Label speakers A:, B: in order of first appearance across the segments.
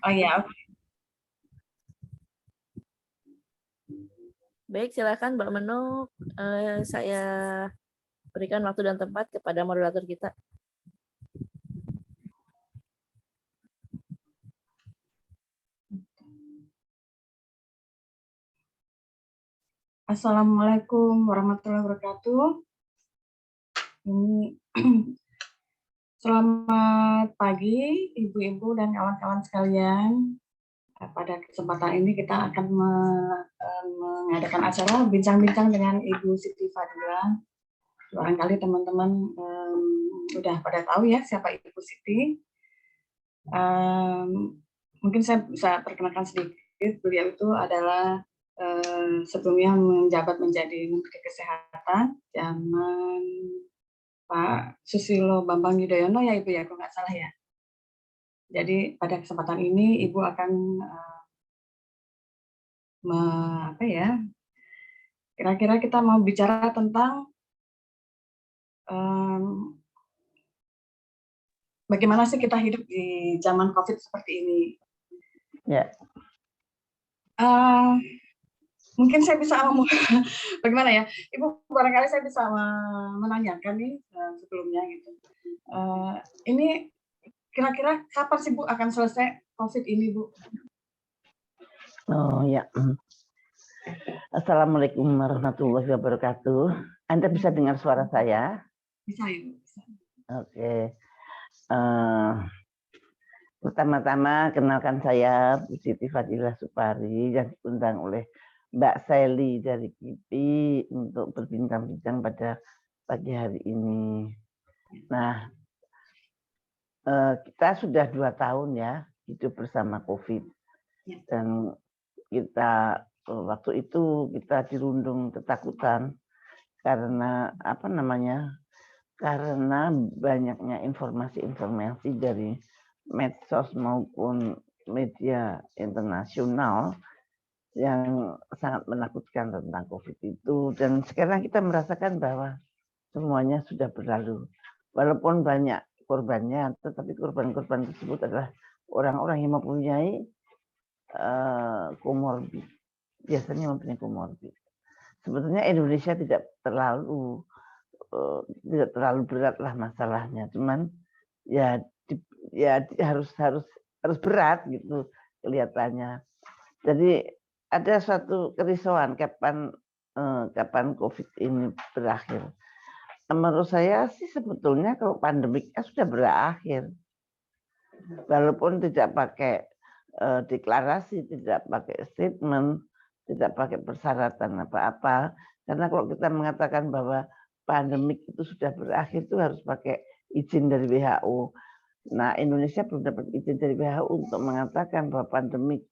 A: Oh ya,
B: Baik, silakan Mbak Menuk. Saya berikan waktu dan tempat kepada moderator kita.
A: Assalamualaikum warahmatullahi wabarakatuh. Ini selamat pagi, ibu-ibu dan kawan-kawan sekalian. Pada kesempatan ini kita akan mengadakan acara bincang-bincang dengan Ibu Siti Fadila. Barangkali teman-teman udah pada tahu ya siapa Ibu Siti. Mungkin saya bisa perkenalkan sedikit. Beliau itu adalah sebelumnya menjabat menjadi Menteri Kesehatan zaman Pak Susilo Bambang Yudhoyono ya Ibu ya, kalau nggak salah ya. Jadi pada kesempatan ini Ibu akan kira-kira kita mau bicara tentang bagaimana sih kita hidup di zaman COVID seperti ini.
C: Ya.
A: Mungkin saya bisa bagaimana ya, Ibu, barangkali saya bisa menanyakan nih sebelumnya gitu. Ini kira-kira kapan sih Bu akan selesai COVID ini, Bu?
C: Oh ya. Assalamualaikum warahmatullahi wabarakatuh. Anda bisa dengar suara saya?
A: Bisa, Ibu. Bisa.
C: Oke. Pertama-tama kenalkan saya Bu Siti Fadila Supari yang diundang oleh Mbak Sally dari KIPI untuk berbincang-bincang pada pagi hari ini. Nah, kita sudah 2 tahun ya hidup bersama COVID dan kita waktu itu kita dirundung ketakutan karena karena banyaknya informasi-informasi dari medsos maupun media internasional yang sangat menakutkan tentang COVID itu. Dan sekarang kita merasakan bahwa semuanya sudah berlalu. Walaupun banyak korbannya, tetapi korban-korban tersebut adalah orang-orang yang mempunyai komorbid. Biasanya mempunyai komorbid. Sebetulnya Indonesia tidak terlalu berat lah masalahnya, cuman ya harus berat gitu kelihatannya. Jadi ada suatu kerisauan kapan COVID ini berakhir. Menurut saya sih sebetulnya kalau pandemiknya sudah berakhir, walaupun tidak pakai deklarasi, tidak pakai statement, tidak pakai persyaratan apa-apa. Karena kalau kita mengatakan bahwa pandemik itu sudah berakhir itu harus pakai izin dari WHO. Nah, Indonesia belum dapat izin dari WHO untuk mengatakan bahwa pandemik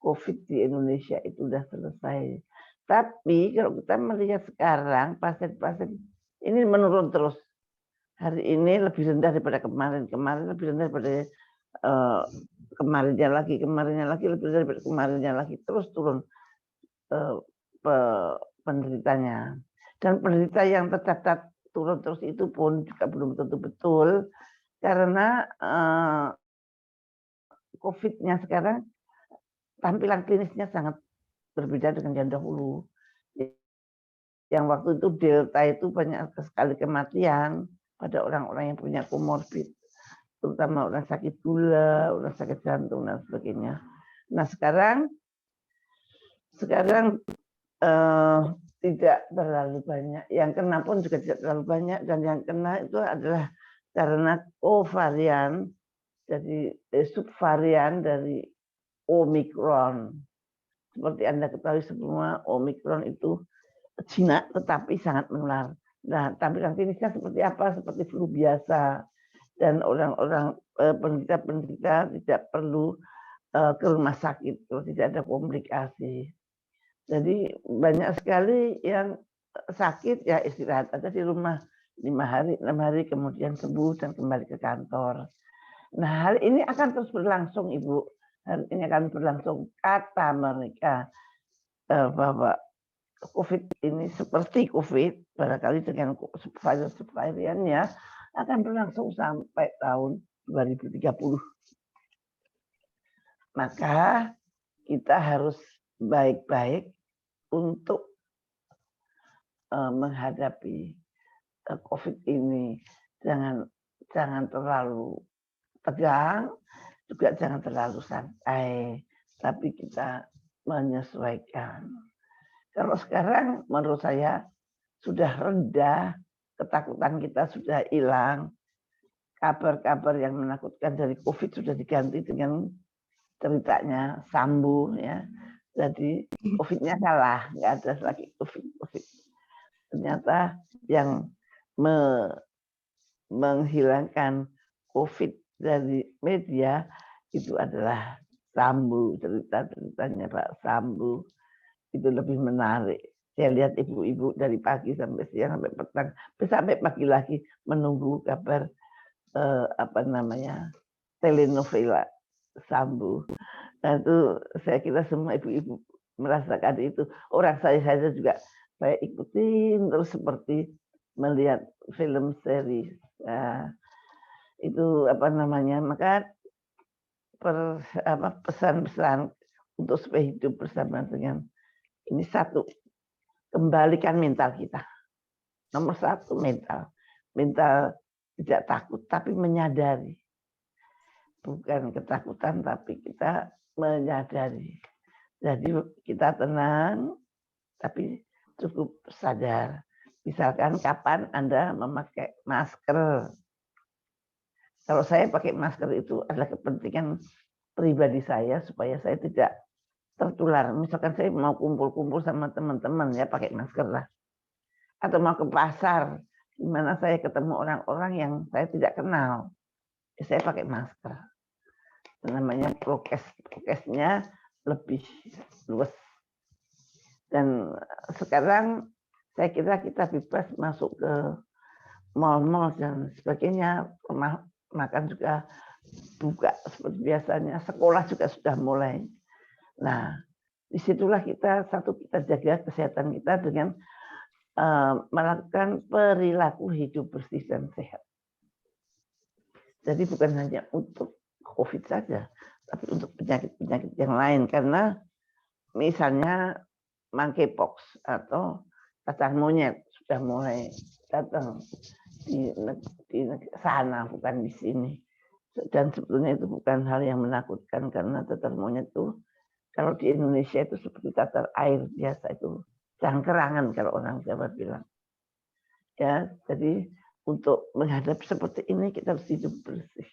C: COVID di Indonesia itu sudah selesai. Tapi kalau kita melihat sekarang pasien-pasien ini menurun terus. Hari ini lebih rendah daripada kemarin, kemarin lebih rendah daripada kemarinnya lagi lebih rendah daripada kemarinnya lagi, terus turun penderitanya. Dan penderita yang tercatat turun terus itu pun juga belum tentu betul karena COVID-nya sekarang tampilan klinisnya sangat berbeda dengan yang dahulu. Yang waktu itu Delta itu banyak sekali kematian pada orang-orang yang punya komorbid, terutama orang sakit gula, orang sakit jantung dan sebagainya. Nah sekarang tidak terlalu banyak, yang kena pun juga tidak terlalu banyak, dan yang kena itu adalah karena kovarian, jadi subvarian dari Omicron. Seperti Anda ketahui semua, Omicron itu jinak tetapi sangat menular. Nah, tampilan klinisnya seperti apa? Seperti flu biasa. Dan orang-orang penderita tidak perlu ke rumah sakit kalau tidak ada komplikasi. Jadi banyak sekali yang sakit ya istirahat aja di rumah 5 hari, 6 hari kemudian sembuh dan kembali ke kantor. Nah, hal ini akan terus berlangsung, Ibu. Hal ini akan berlangsung, kata mereka bahwa COVID ini seperti COVID, barangkali dengan subvariannya akan berlangsung sampai tahun 2030. Maka kita harus baik-baik untuk menghadapi COVID ini. Jangan terlalu tegang, juga jangan terlalu santai, tapi kita menyesuaikan. Kalau sekarang menurut saya sudah reda, ketakutan kita sudah hilang, kabar-kabar yang menakutkan dari COVID sudah diganti dengan ceritanya Sambo ya. Jadi COVID-nya kalah, nggak ada lagi COVID. Ternyata yang menghilangkan COVID dari media itu adalah Sambo, cerita-ceritanya Pak Sambo itu lebih menarik. Saya lihat ibu-ibu dari pagi sampai siang sampai petang, sampai pagi lagi menunggu kabar telenovela Sambo. Nah itu saya kira semua ibu-ibu merasakan itu. Orang saya juga saya ikutin terus seperti melihat film series. Nah, itu maka pesan-pesan untuk supaya hidup bersama dengan ini satu, kembalikan mental kita. Nomor satu mental tidak takut tapi menyadari, bukan ketakutan tapi kita menyadari. Jadi kita tenang tapi cukup sadar. Misalkan kapan Anda memakai masker. Kalau saya pakai masker itu adalah kepentingan pribadi saya supaya saya tidak tertular. Misalkan saya mau kumpul-kumpul sama teman-teman ya pakai masker lah. Atau mau ke pasar, di mana saya ketemu orang-orang yang saya tidak kenal. Ya, saya pakai masker. Namanya prokesnya lebih luas. Dan sekarang saya kira kita bebas masuk ke mal-mal dan sebagainya, rumah makan juga buka seperti biasanya, sekolah juga sudah mulai. Nah, disitulah kita jaga kesehatan kita dengan melakukan perilaku hidup bersih dan sehat. Jadi bukan hanya untuk COVID saja, tapi untuk penyakit-penyakit yang lain. Karena misalnya monkeypox atau cacar monyet sudah mulai datang di sana, bukan di sini. Dan sebetulnya itu bukan hal yang menakutkan karena cacar monyet itu kalau di Indonesia itu seperti cacar air biasa, itu cangkerangan kalau orang Jawa bilang. Ya, jadi untuk menghadapi seperti ini kita harus hidup bersih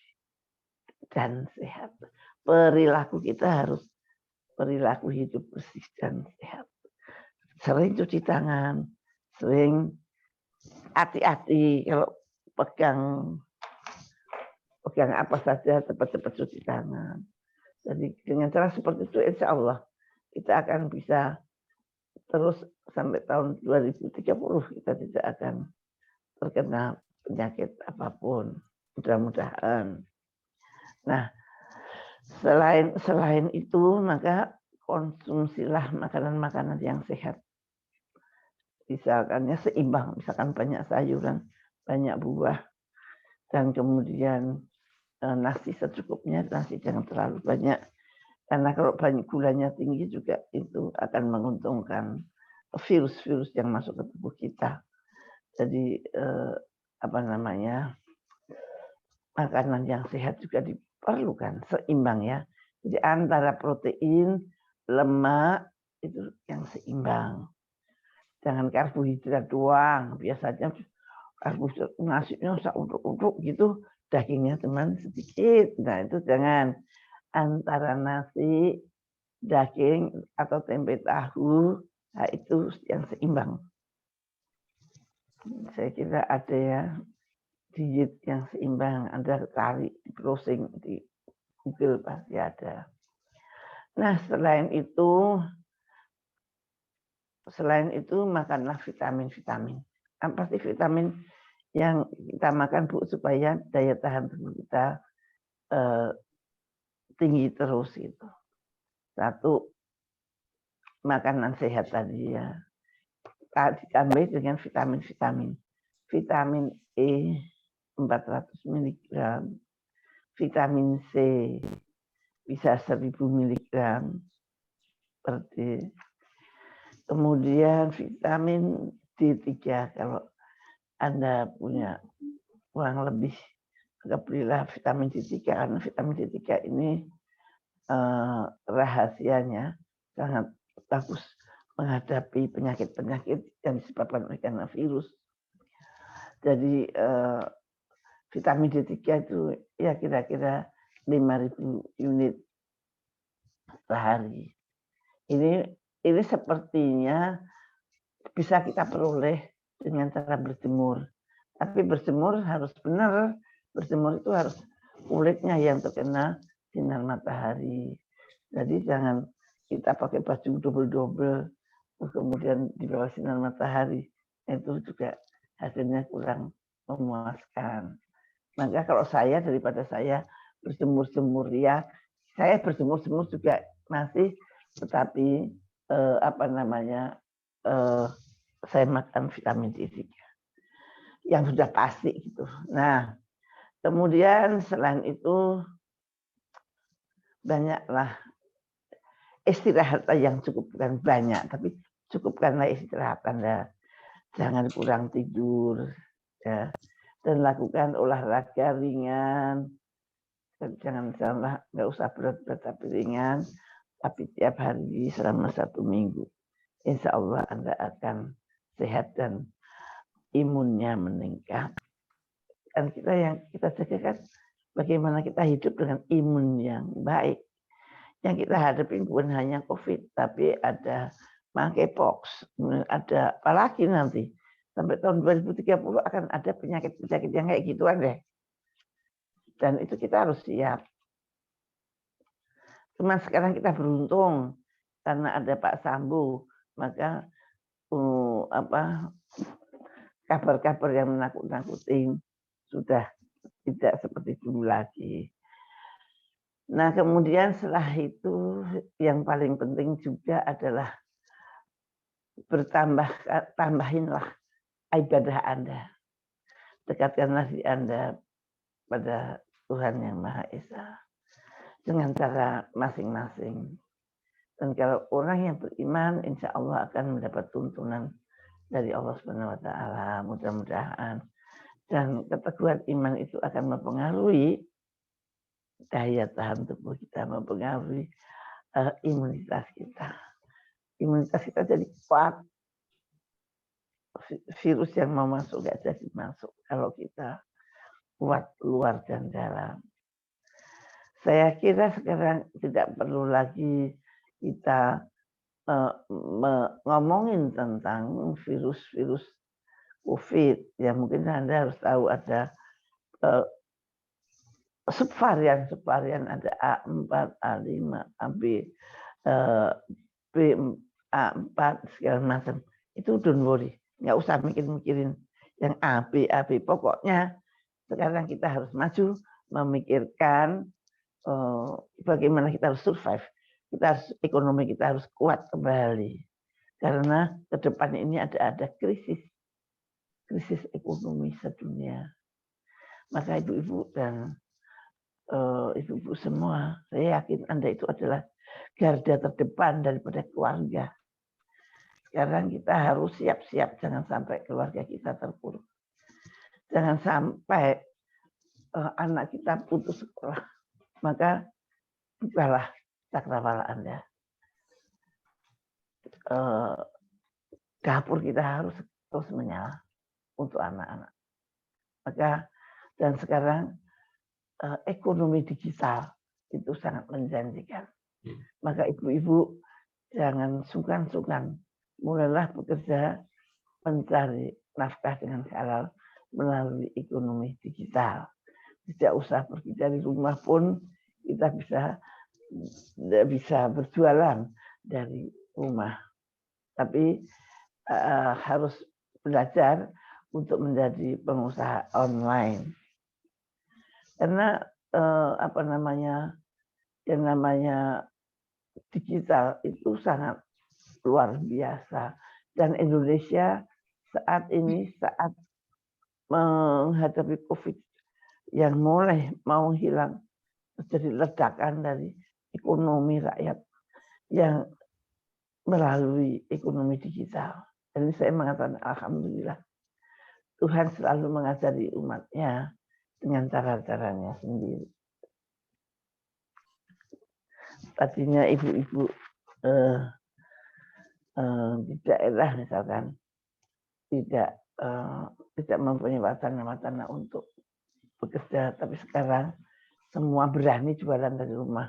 C: dan sehat. Perilaku kita harus perilaku hidup bersih dan sehat. Sering cuci tangan, sering hati-hati kalau pegang apa saja, cepat-cepat cuci tangan. Jadi dengan cara seperti itu insya Allah kita akan bisa terus sampai tahun 2030 kita tidak akan terkena penyakit apapun. Mudah-mudahan. Nah, selain itu maka konsumsilah makanan-makanan yang sehat. Misalkannya seimbang, misalkan banyak sayuran, banyak buah, dan kemudian nasi secukupnya, nasi jangan terlalu banyak. Karena kalau banyak gulanya tinggi juga itu akan menguntungkan virus-virus yang masuk ke tubuh kita. Jadi makanan yang sehat juga diperlukan, seimbang ya. Jadi antara protein, lemak itu yang seimbang. Jangan karbohidrat doang. Biasanya karbohidrat nasinya untuk gitu, dagingnya cuman sedikit. Nah itu jangan. Antara nasi, daging atau tempe tahu, nah itu yang seimbang. Saya kira ada ya diet yang seimbang, Anda cari di browsing di Google pasti ada. Nah selain itu makanlah vitamin. Apa sih vitamin yang kita makan Bu supaya daya tahan tubuh kita tinggi terus itu. Satu, makanan sehat tadi ya. Ditambah dengan vitamin. Vitamin E 400 mg, vitamin C bisa 1000 miligram per day. Kemudian vitamin D3 kalau Anda punya kurang lebih, maka belilah vitamin D3 karena vitamin D3 ini rahasianya sangat bagus menghadapi penyakit-penyakit yang disebabkan oleh karena virus. Jadi vitamin D3 itu ya kira-kira 5.000 unit sehari. Ini sepertinya bisa kita peroleh dengan cara berjemur. Tapi berjemur harus benar. Berjemur itu harus kulitnya yang terkena sinar matahari. Jadi jangan kita pakai baju double-double kemudian di bawah sinar matahari. Itu juga hasilnya kurang memuaskan. Maka kalau saya daripada saya berjemur-jemur ya, saya berjemur-jemur juga masih, tetapi saya makan vitamin D3 yang sudah pasti gitu. Nah, kemudian selain itu banyaklah istirahat yang cukup, bukan banyak, tapi cukupkanlah istirahat Anda. Jangan kurang tidur, ya. Dan lakukan olahraga ringan. Jangan nggak usah berat-berat tapi ringan, tapi tiap hari selama 1 minggu. Insya Allah Anda akan sehat dan imunnya meningkat. Dan kita yang kita jaga kan bagaimana kita hidup dengan imun yang baik. Yang kita hadapi bukan hanya COVID, tapi ada monkeypox, ada apalagi nanti sampai tahun 2030 akan ada penyakit-penyakit yang kayak gituan deh. Dan itu kita harus siap. Cuma sekarang kita beruntung karena ada Pak Sambo, maka kabar-kabar yang menakut-nakutin sudah tidak seperti dulu lagi. Nah, kemudian setelah itu yang paling penting juga adalah tambahinlah ibadah Anda. Dekatkanlah diri Anda pada Tuhan Yang Maha Esa dengan cara masing-masing. Dan kalau orang yang beriman, insya Allah akan mendapat tuntunan dari Allah Subhanahu Wa Taala. Mudah-mudahan. Dan keteguhan iman itu akan mempengaruhi daya tahan tubuh kita, mempengaruhi imunitas kita. Imunitas kita jadi kuat. Virus yang mau masuk gak jadi masuk kalau kita kuat luar dan dalam. Saya kira sekarang tidak perlu lagi kita ngomongin tentang virus-virus COVID. Ya mungkin Anda harus tahu ada subvarian ada A4, A5, AB, A4 segala macam. Itu don't worry, nggak usah mikirin yang AB. Pokoknya sekarang kita harus maju memikirkan bagaimana kita harus survive. Ekonomi kita harus kuat kembali. Karena ke depan ini ada krisis ekonomi sedunia. Maka ibu-ibu dan ibu-ibu semua, saya yakin Anda itu adalah garda terdepan daripada keluarga. Sekarang kita harus siap-siap, jangan sampai keluarga kita terpuruk. Jangan sampai anak kita putus sekolah. Maka bukalah cakrawala Anda. Dapur kita harus terus menyala untuk anak-anak. Maka dan sekarang ekonomi digital itu sangat menjanjikan. Maka ibu-ibu jangan sungkan-sungkan, mulailah bekerja mencari nafkah dengan halal melalui ekonomi digital. Tidak usah pergi dari rumah pun kita bisa berjualan dari rumah. Tapi harus belajar untuk menjadi pengusaha online. Karena yang namanya digital itu sangat luar biasa. Dan Indonesia saat ini saat menghadapi COVID yang mulai mau hilang, terjadi ledakan dari ekonomi rakyat yang melalui ekonomi digital. Dan saya mengatakan alhamdulillah Tuhan selalu mengajari umatnya dengan cara-caranya sendiri. Tadinya ibu-ibu di daerah misalkan tidak mempunyai wacana-wacana untuk bekerja, tapi sekarang semua berani jualan dari rumah.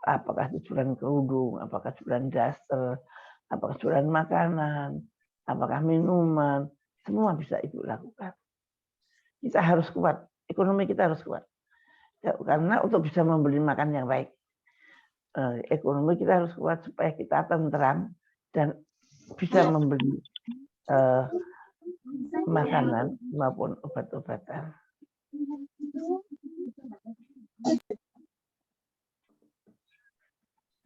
C: Apakah itu jualan kerudung, apakah jualan daster, apakah jualan makanan, apakah minuman, semua bisa ibu lakukan. Kita harus kuat, ekonomi kita harus kuat. Karena untuk bisa membeli makan yang baik, ekonomi kita harus kuat supaya kita tentram dan bisa membeli makanan maupun obat-obatan.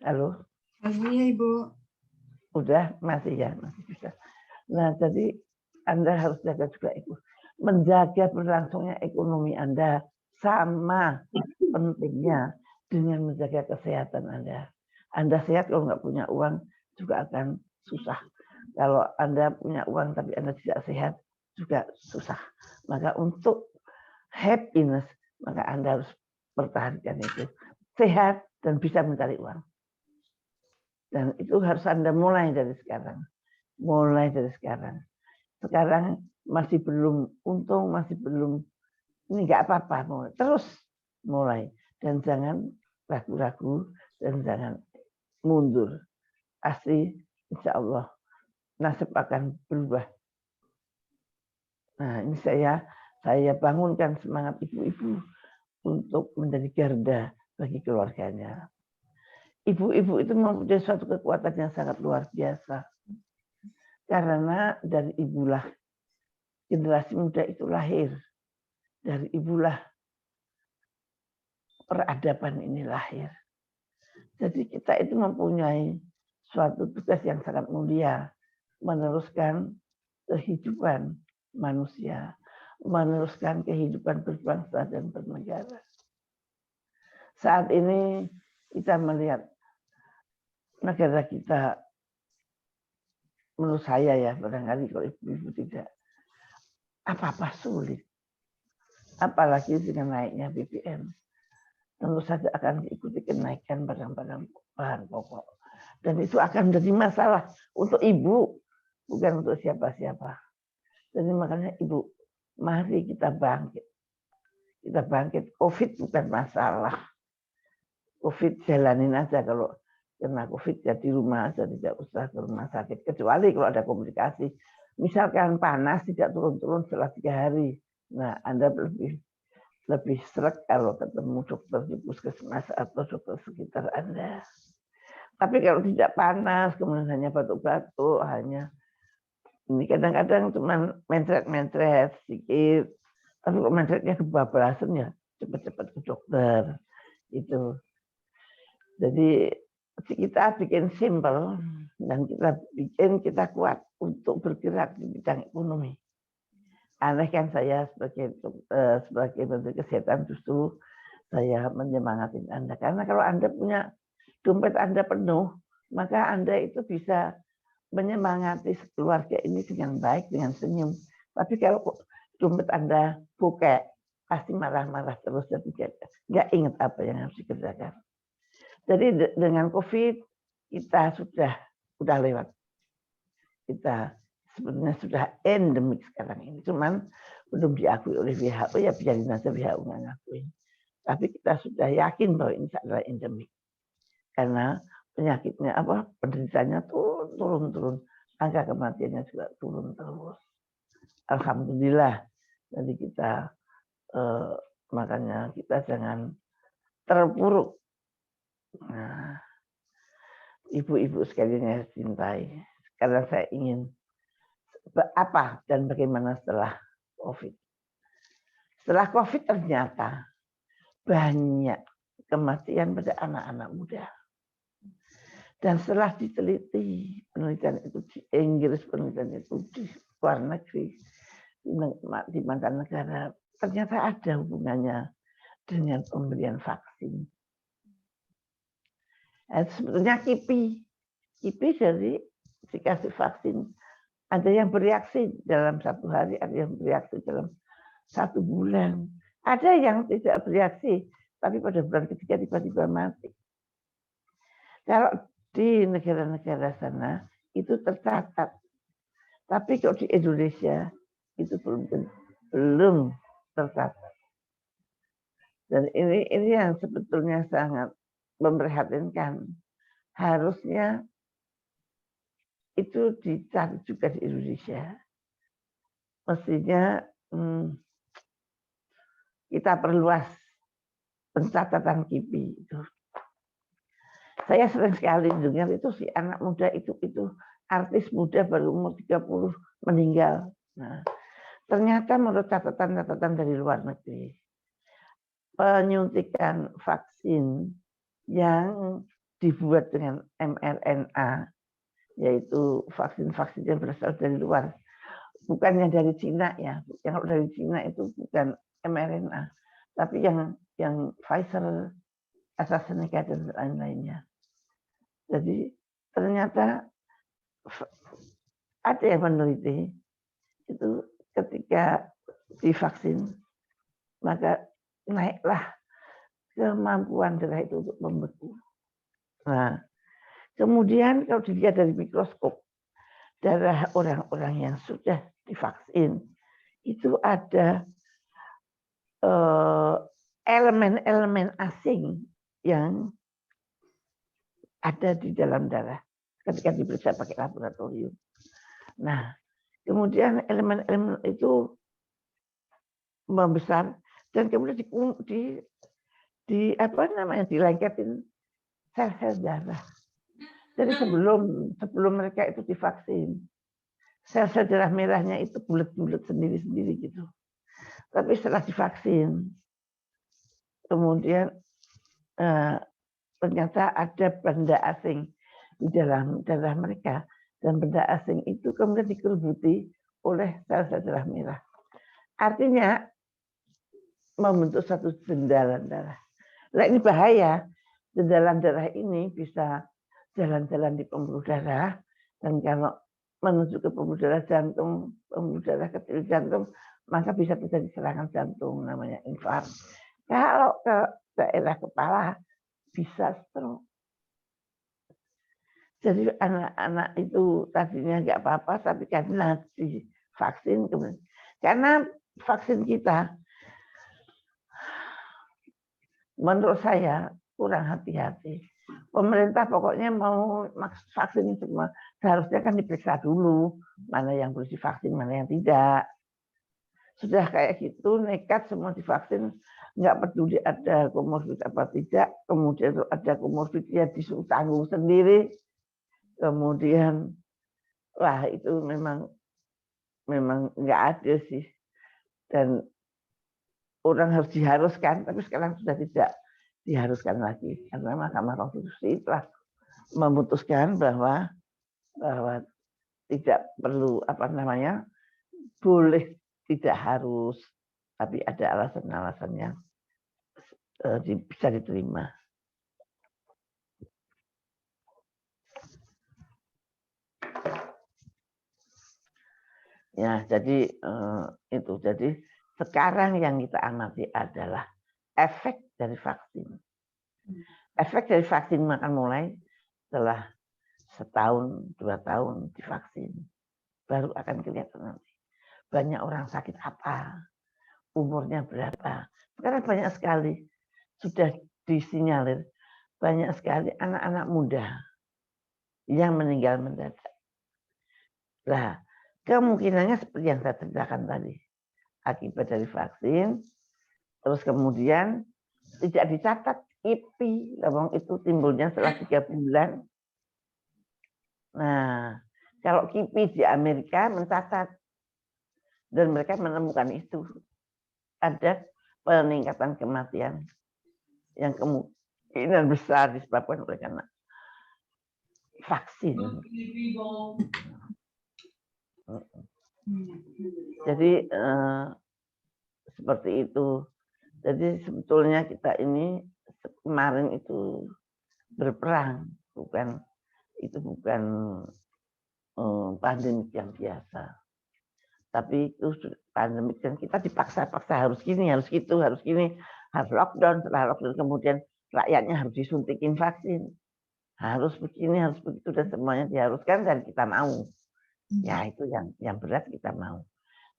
C: Halo?
A: Iya, Ibu.
C: Udah, masih ya, masih bisa. Nah, jadi Anda harus jaga juga itu. Menjaga berlangsungnya ekonomi Anda sama pentingnya dengan menjaga kesehatan Anda. Anda sehat, kalau nggak punya uang juga akan susah. Kalau Anda punya uang tapi Anda tidak sehat juga susah. Maka untuk happiness, maka Anda harus pertahankan itu. Sehat dan bisa mencari uang. Dan itu harus Anda mulai dari sekarang. Mulai dari sekarang. Sekarang masih belum untung, masih belum, ini nggak apa-apa. Terus mulai. Dan jangan ragu-ragu dan jangan mundur. Pasti insya Allah nasib akan berubah. Nah, ini saya bangunkan semangat ibu-ibu untuk menjadi garda bagi keluarganya. Ibu-ibu itu mempunyai suatu kekuatan yang sangat luar biasa. Karena dari ibulah generasi muda itu lahir. Dari ibulah peradaban ini lahir. Jadi kita itu mempunyai suatu tugas yang sangat mulia. Meneruskan kehidupan manusia. Meneruskan kehidupan berbangsa dan bernegara. Saat ini kita melihat negara kita, menurut saya ya, barangkali kalau ibu-ibu tidak, apa-apa sulit. Apalagi dengan naiknya BBM. Tentu saja akan diikuti kenaikan barang-barang bahan pokok. Dan itu akan menjadi masalah untuk ibu, bukan untuk siapa-siapa. Jadi makanya ibu, mari kita bangkit. Kita bangkit, COVID bukan masalah. COVID jalanin aja, kalau kena COVID ya di rumah aja, tidak usah ke rumah sakit. Kecuali kalau ada komplikasi. Misalkan panas tidak turun-turun setelah 3 hari. Nah, Anda lebih sreg kalau ketemu dokter di puskesmas atau dokter sekitar Anda. Tapi kalau tidak panas, kemudian hanya batuk-batuk, hanya ini kadang-kadang cuma mencret-mencret sedikit. Tapi kalau mencretnya kebablasan ya cepat-cepat ke dokter. Itu. Jadi kita bikin simpel dan kita kuat untuk bergerak di bidang ekonomi. Aneh kan saya sebagai Menteri Kesehatan justru saya menyemangati Anda. Karena kalau Anda punya dompet Anda penuh, maka Anda itu bisa menyemangati keluarga ini dengan baik, dengan senyum. Tapi kalau dompet Anda bokeh, pasti marah-marah terus dan nggak ingat apa yang harus dikerjakan. Jadi dengan COVID kita sudah lewat. Kita sebenarnya sudah endemik sekarang ini. Cuman belum diakui oleh WHO, ya biarin aja WHO nggak ngakui. Tapi kita sudah yakin bahwa ini adalah endemik. Karena penyakitnya penderitanya turun. Angka kematiannya juga turun terus. Alhamdulillah. Jadi kita makanya kita jangan terpuruk. Nah, ibu-ibu sekalian yang cintai. Karena saya ingin apa dan bagaimana setelah COVID. Setelah COVID ternyata banyak kematian pada anak-anak muda. Dan setelah diteliti, penelitian itu di Inggris, penelitian itu di luar negeri, di mancanegara, ternyata ada hubungannya dengan pemberian vaksin. Sebetulnya KIPI dari dikasih vaksin. Ada yang bereaksi dalam 1 hari, ada yang bereaksi dalam 1 bulan. Ada yang tidak bereaksi, tapi pada bulan ketiga tiba-tiba mati. Kalau di negara-negara sana itu tercatat. Tapi kalau di Indonesia itu belum tercatat. Dan ini yang sebetulnya sangat memprihatinkan. Harusnya itu dicari juga di Indonesia. Mestinya kita perluas pencatatan KIPI itu. Saya sering sekali dengar itu si anak muda itu artis muda baru umur 30 meninggal. Nah, ternyata menurut catatan-catatan dari luar negeri, penyuntikan vaksin yang dibuat dengan mRNA, yaitu vaksin-vaksin yang berasal dari luar, bukan yang dari Cina ya. Yang dari Cina itu bukan mRNA, tapi yang Pfizer, AstraZeneca dan lain-lainnya. Jadi ternyata ada yang meneliti itu ketika divaksin maka naiklah kemampuan darah itu untuk membeku. Nah, kemudian kalau dilihat dari mikroskop darah orang-orang yang sudah divaksin itu ada elemen-elemen asing yang ada di dalam darah ketika diperiksa pakai laboratorium. Nah, kemudian elemen-elemen itu membesar dan kemudian dilengketin sel-sel darah. Jadi sebelum mereka itu divaksin, sel-sel darah merahnya itu bulat-bulat sendiri-sendiri gitu. Tapi setelah divaksin, kemudian ternyata ada benda asing di dalam darah mereka, dan benda asing itu kemudian dikerubuti oleh sel-sel darah merah. Artinya membentuk satu jendalan darah. Nah, ini bahaya. Jendalan darah ini bisa jalan-jalan di pembuluh darah, dan kalau menuju ke pembuluh darah jantung, pembuluh darah kecil jantung, maka bisa terjadi serangan jantung namanya infark. Kalau ke daerah kepala bisa stroke. Jadi anak-anak itu tadinya nggak apa-apa, tapi karena divaksin, karena vaksin kita, menurut saya kurang hati-hati. Pemerintah pokoknya mau vaksin semua, seharusnya kan diperiksa dulu mana yang boleh divaksin, mana yang tidak. Sudah kayak gitu nekat semua divaksin, nggak peduli ada komorbid apa tidak, kemudian ada komorbid ya disuruh tanggung sendiri, kemudian wah itu memang nggak adil sih, dan orang harus diharuskan, tapi sekarang sudah tidak diharuskan lagi karena Mahkamah Konstitusi telah memutuskan bahwa tidak perlu boleh, tidak harus, tapi ada alasan-alasan yang bisa diterima. Ya, jadi itu. Jadi sekarang yang kita amati adalah efek dari vaksin. Efek dari vaksin akan mulai setelah 1-2 tahun divaksin, baru akan kelihatan nanti. Banyak orang sakit apa, umurnya berapa. Sekarang banyak sekali sudah disinyalir, banyak sekali anak-anak muda yang meninggal mendadak. Nah, kemungkinannya seperti yang saya ceritakan tadi, akibat dari vaksin, terus kemudian tidak dicatat KIPI, itu timbulnya setelah 3 bulan. Nah, kalau KIPI di Amerika mencatat, dan mereka menemukan itu, ada peningkatan kematian yang kemungkinan besar disebabkan oleh karena vaksin. Jadi seperti itu. Jadi sebetulnya kita ini kemarin itu berperang, itu bukan pandemi yang biasa. Tapi itu pandemi dan kita dipaksa-paksa harus gini, harus gitu, harus gini, harus lockdown, setelah lockdown kemudian rakyatnya harus disuntikin vaksin. Harus begini, harus begitu dan semuanya diharuskan dan kita mau. Ya itu yang berat kita mau.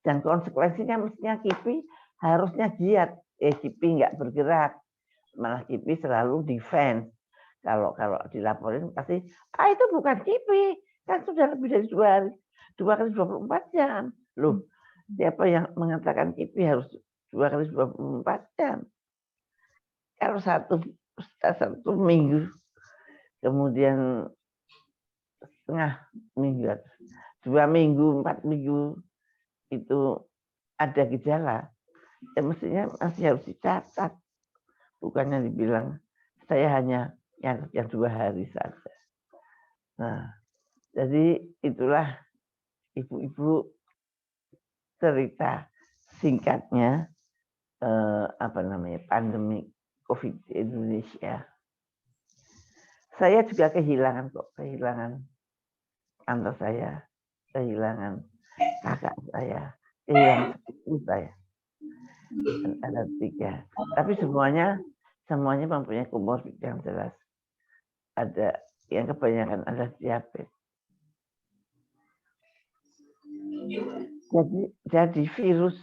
C: Dan konsekuensinya mestinya KIPI harusnya giat. KIPI nggak bergerak, malah KIPI selalu defense. Kalau dilaporin pasti, itu bukan KIPI, kan sudah lebih dari 2 kali 24 jam. Loh, siapa yang mengatakan KIPI harus 2 kali 24 jam? Kalau satu minggu, kemudian setengah minggu, 2 minggu, 4 minggu itu ada gejala, ya mestinya masih harus dicatat. Bukannya dibilang saya hanya yang 2 hari saja. Nah, jadi itulah ibu-ibu cerita singkatnya pandemi COVID di Indonesia. Saya juga kehilangan anak saya, kehilangan kakak saya, kehilangan sepupu saya. Ada 3. Tapi semuanya mempunyai komorbid yang jelas. Ada yang kebanyakan ada diabetes. Jadi virus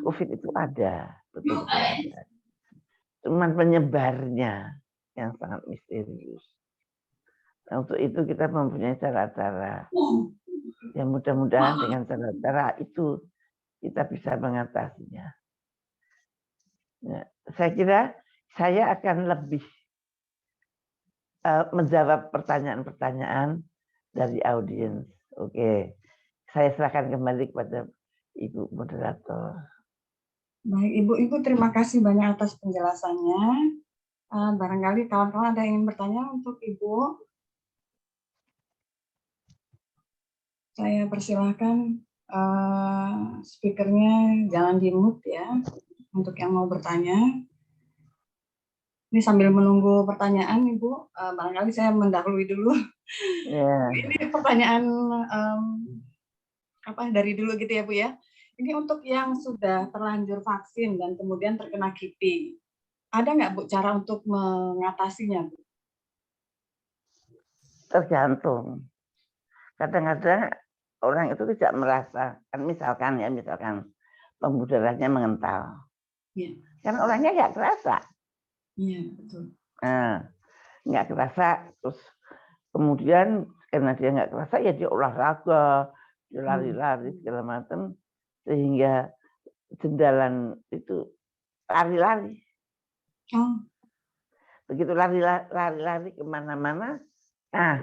C: COVID itu ada, betul-betul ada. Cuman penyebarnya yang sangat misterius. Nah, untuk itu kita mempunyai cara-cara. Yang mudah-mudahan dengan cara-cara itu kita bisa mengatasinya. Nah, saya kira saya akan lebih menjawab pertanyaan-pertanyaan dari audiens. Oke, saya serahkan kembali kepada Ibu Moderator.
A: Baik, Ibu terima kasih banyak atas penjelasannya. Barangkali kawan-kawan ada yang ingin bertanya untuk Ibu. Saya persilahkan speakernya jangan di-mute ya, untuk yang mau bertanya. Ini sambil menunggu pertanyaan, Ibu, barangkali saya mendahului dulu.
C: Yeah.
A: Ini pertanyaan dari dulu gitu ya, Bu ya. Ini untuk yang sudah terlanjur vaksin dan kemudian terkena KIPI. Ada nggak, Bu, cara untuk mengatasinya, Bu?
C: Tergantung. Kadang-kadang orang itu tidak merasa, misalkan pembuluh mengental.
A: Ya.
C: Kan orangnya nggak kerasa.
A: Iya, betul.
C: Nah, nggak kerasa, terus kemudian karena dia nggak kerasa ya dia olahraga, dia lari-lari segala macam, sehingga jendalan itu lari-lari.
A: Oh.
C: Begitu lari-lari kemana-mana,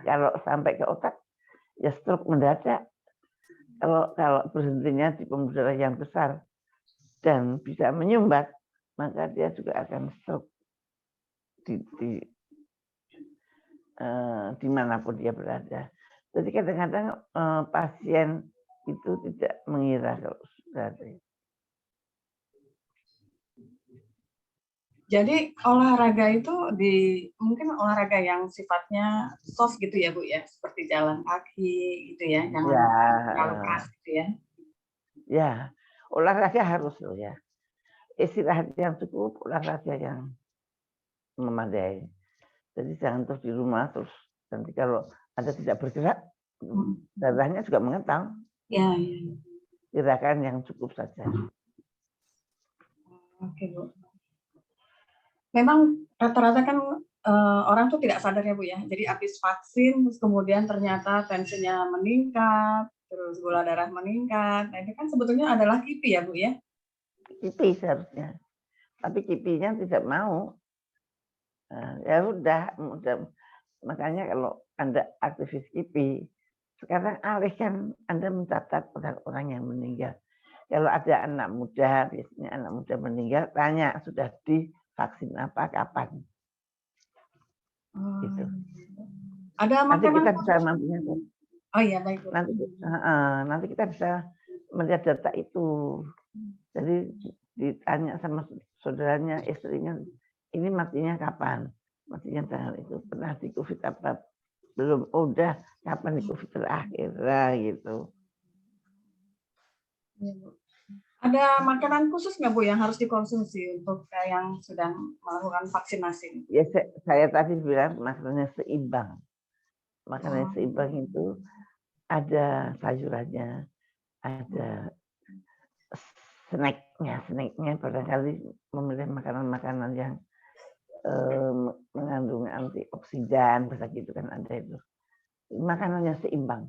C: kalau sampai ke otak ya stroke mendadak. Kalau berhentinya di pembuluh darah yang besar dan bisa menyumbat, maka dia juga akan stroke dimanapun dia berada. Jadi kadang-kadang pasien itu tidak mengira kalau sudah ada.
A: Jadi olahraga itu mungkin olahraga yang sifatnya soft gitu ya, Bu ya, seperti jalan kaki gitu ya, jangan terlalu keras gitu ya.
C: Ya, olahraga harus loh ya. Istirahat yang cukup, olahraga yang memadai. Jadi jangan terus di rumah terus nanti kalau Anda tidak bergerak, darahnya juga mengental.
A: Ya.
C: Gerakan yang cukup saja.
A: Oke, Bu. Memang rata-rata kan orang tuh tidak sadar ya, Bu ya. Jadi habis vaksin terus kemudian ternyata tensinya meningkat, terus gula darah meningkat. Nah, ini kan sebetulnya adalah KIPI ya, Bu ya.
C: KIPI seharusnya. Tapi KIPI-nya tidak mau. Nah, ya udah, makanya kalau Anda aktivis KIPI, sekarang alihkan Anda mencatat orang-orang yang meninggal. Kalau ada anak muda, biasanya anak muda meninggal, tanya sudah divaksin apa, kapan. Gitu.
A: Ada
C: nanti kita bisa mampunya.
A: Oh iya, baik.
C: Nanti kita bisa melihat data itu. Jadi ditanya sama saudaranya, istrinya, ini matinya kapan? Masih ingat tanggal itu. Pernah di COVID apa? Belum. Oh, udah. Kapan di COVID terakhir? Nah, gitu.
A: Iya, Bu. Ada makanan khusus nggak Bu yang harus dikonsumsi untuk yang sedang melakukan vaksinasi?
C: Ya, saya tadi bilang makanannya seimbang. Makanannya
A: Oh.
C: seimbang itu ada sayurannya, ada snacknya barangkali memilih makanan-makanan yang mengandung antioksidan, bisa gitu kan ada itu. Makanannya seimbang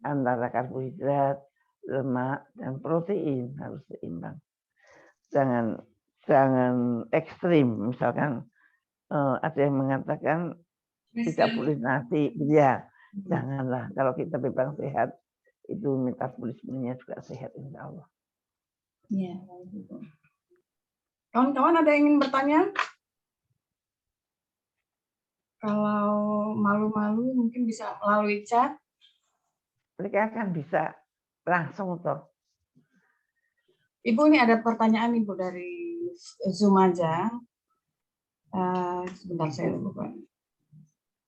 C: antara karbohidrat, lemak, dan protein harus seimbang. Jangan ekstrim, misalkan ada yang mengatakan tidak boleh nasi, ya janganlah. Kalau kita memang sehat, itu metabolismenya juga sehat, insya Allah.
A: Iya. Kawan-kawan ada yang ingin bertanya? Kalau malu-malu mungkin bisa melalui chat.
C: Mereka kan bisa langsung toh.
A: Ibu, ini ada pertanyaan Ibu dari Zoom aja. Sebentar saya buka.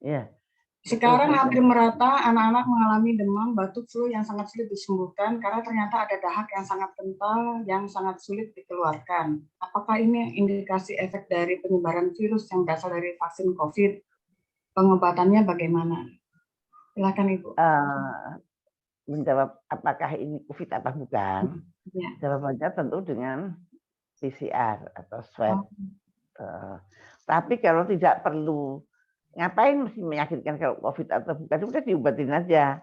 C: Ya.
A: Sekarang hampir merata anak-anak mengalami demam, batuk, flu yang sangat sulit disembuhkan karena ternyata ada dahak yang sangat kental yang sangat sulit dikeluarkan. Apakah ini indikasi efek dari penyebaran virus yang berasal dari vaksin COVID? Pengobatannya bagaimana? Silakan Ibu.
C: Menjawab apakah ini COVID apa bukan?
A: Ya.
C: Jawabannya tentu dengan PCR atau swab. Tapi kalau tidak perlu, ngapain mesti meyakinkan kalau COVID atau bukan? Sudah diobatin aja.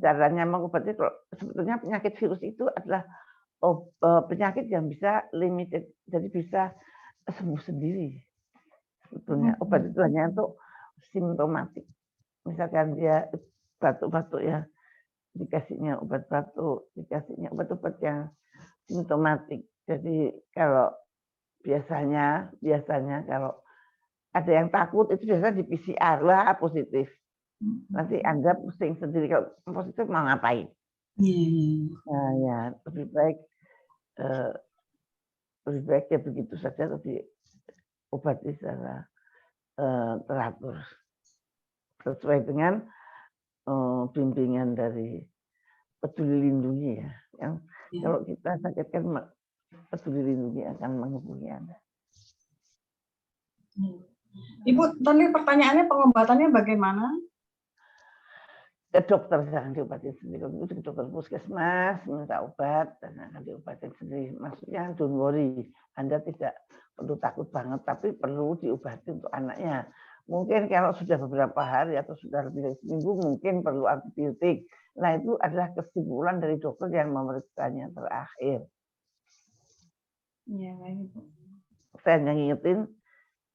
C: Caranya mengobati, sebetulnya penyakit virus itu adalah penyakit yang bisa limited, jadi bisa sembuh sendiri. Sebetulnya obat itu hanya untuk simptomatik. Misalkan dia batuk-batuk ya, dikasihnya obat batuk, dikasihnya obat-obat yang simptomatik. Jadi kalau biasanya kalau ada yang takut itu biasanya di PCR, wah positif. Nanti Anda pusing sendiri, kalau positif mau ngapain? Nah, ya lebih baik ya begitu saja, tapi obati secara teratur sesuai dengan bimbingan dari Peduli Lindungi ya. Yang kalau kita sakit kan Peduli Lindungi akan menghubungi Anda.
A: Ibu, tadi pertanyaannya pengobatannya bagaimana?
C: Ke dokter, jangan diobatin sendiri. Kalau itu ke dokter puskesmas, minta obat, dan akan diobatin sendiri. Maksudnya don't worry, Anda tidak perlu takut banget, tapi perlu diobati untuk anaknya. Mungkin kalau sudah beberapa hari atau sudah lebih dari seminggu, mungkin perlu antibiotik. Nah, itu adalah kesimpulan dari dokter yang memeriksanya terakhir.
A: Iya, baik Ibu.
C: Saya hanya ngingetin,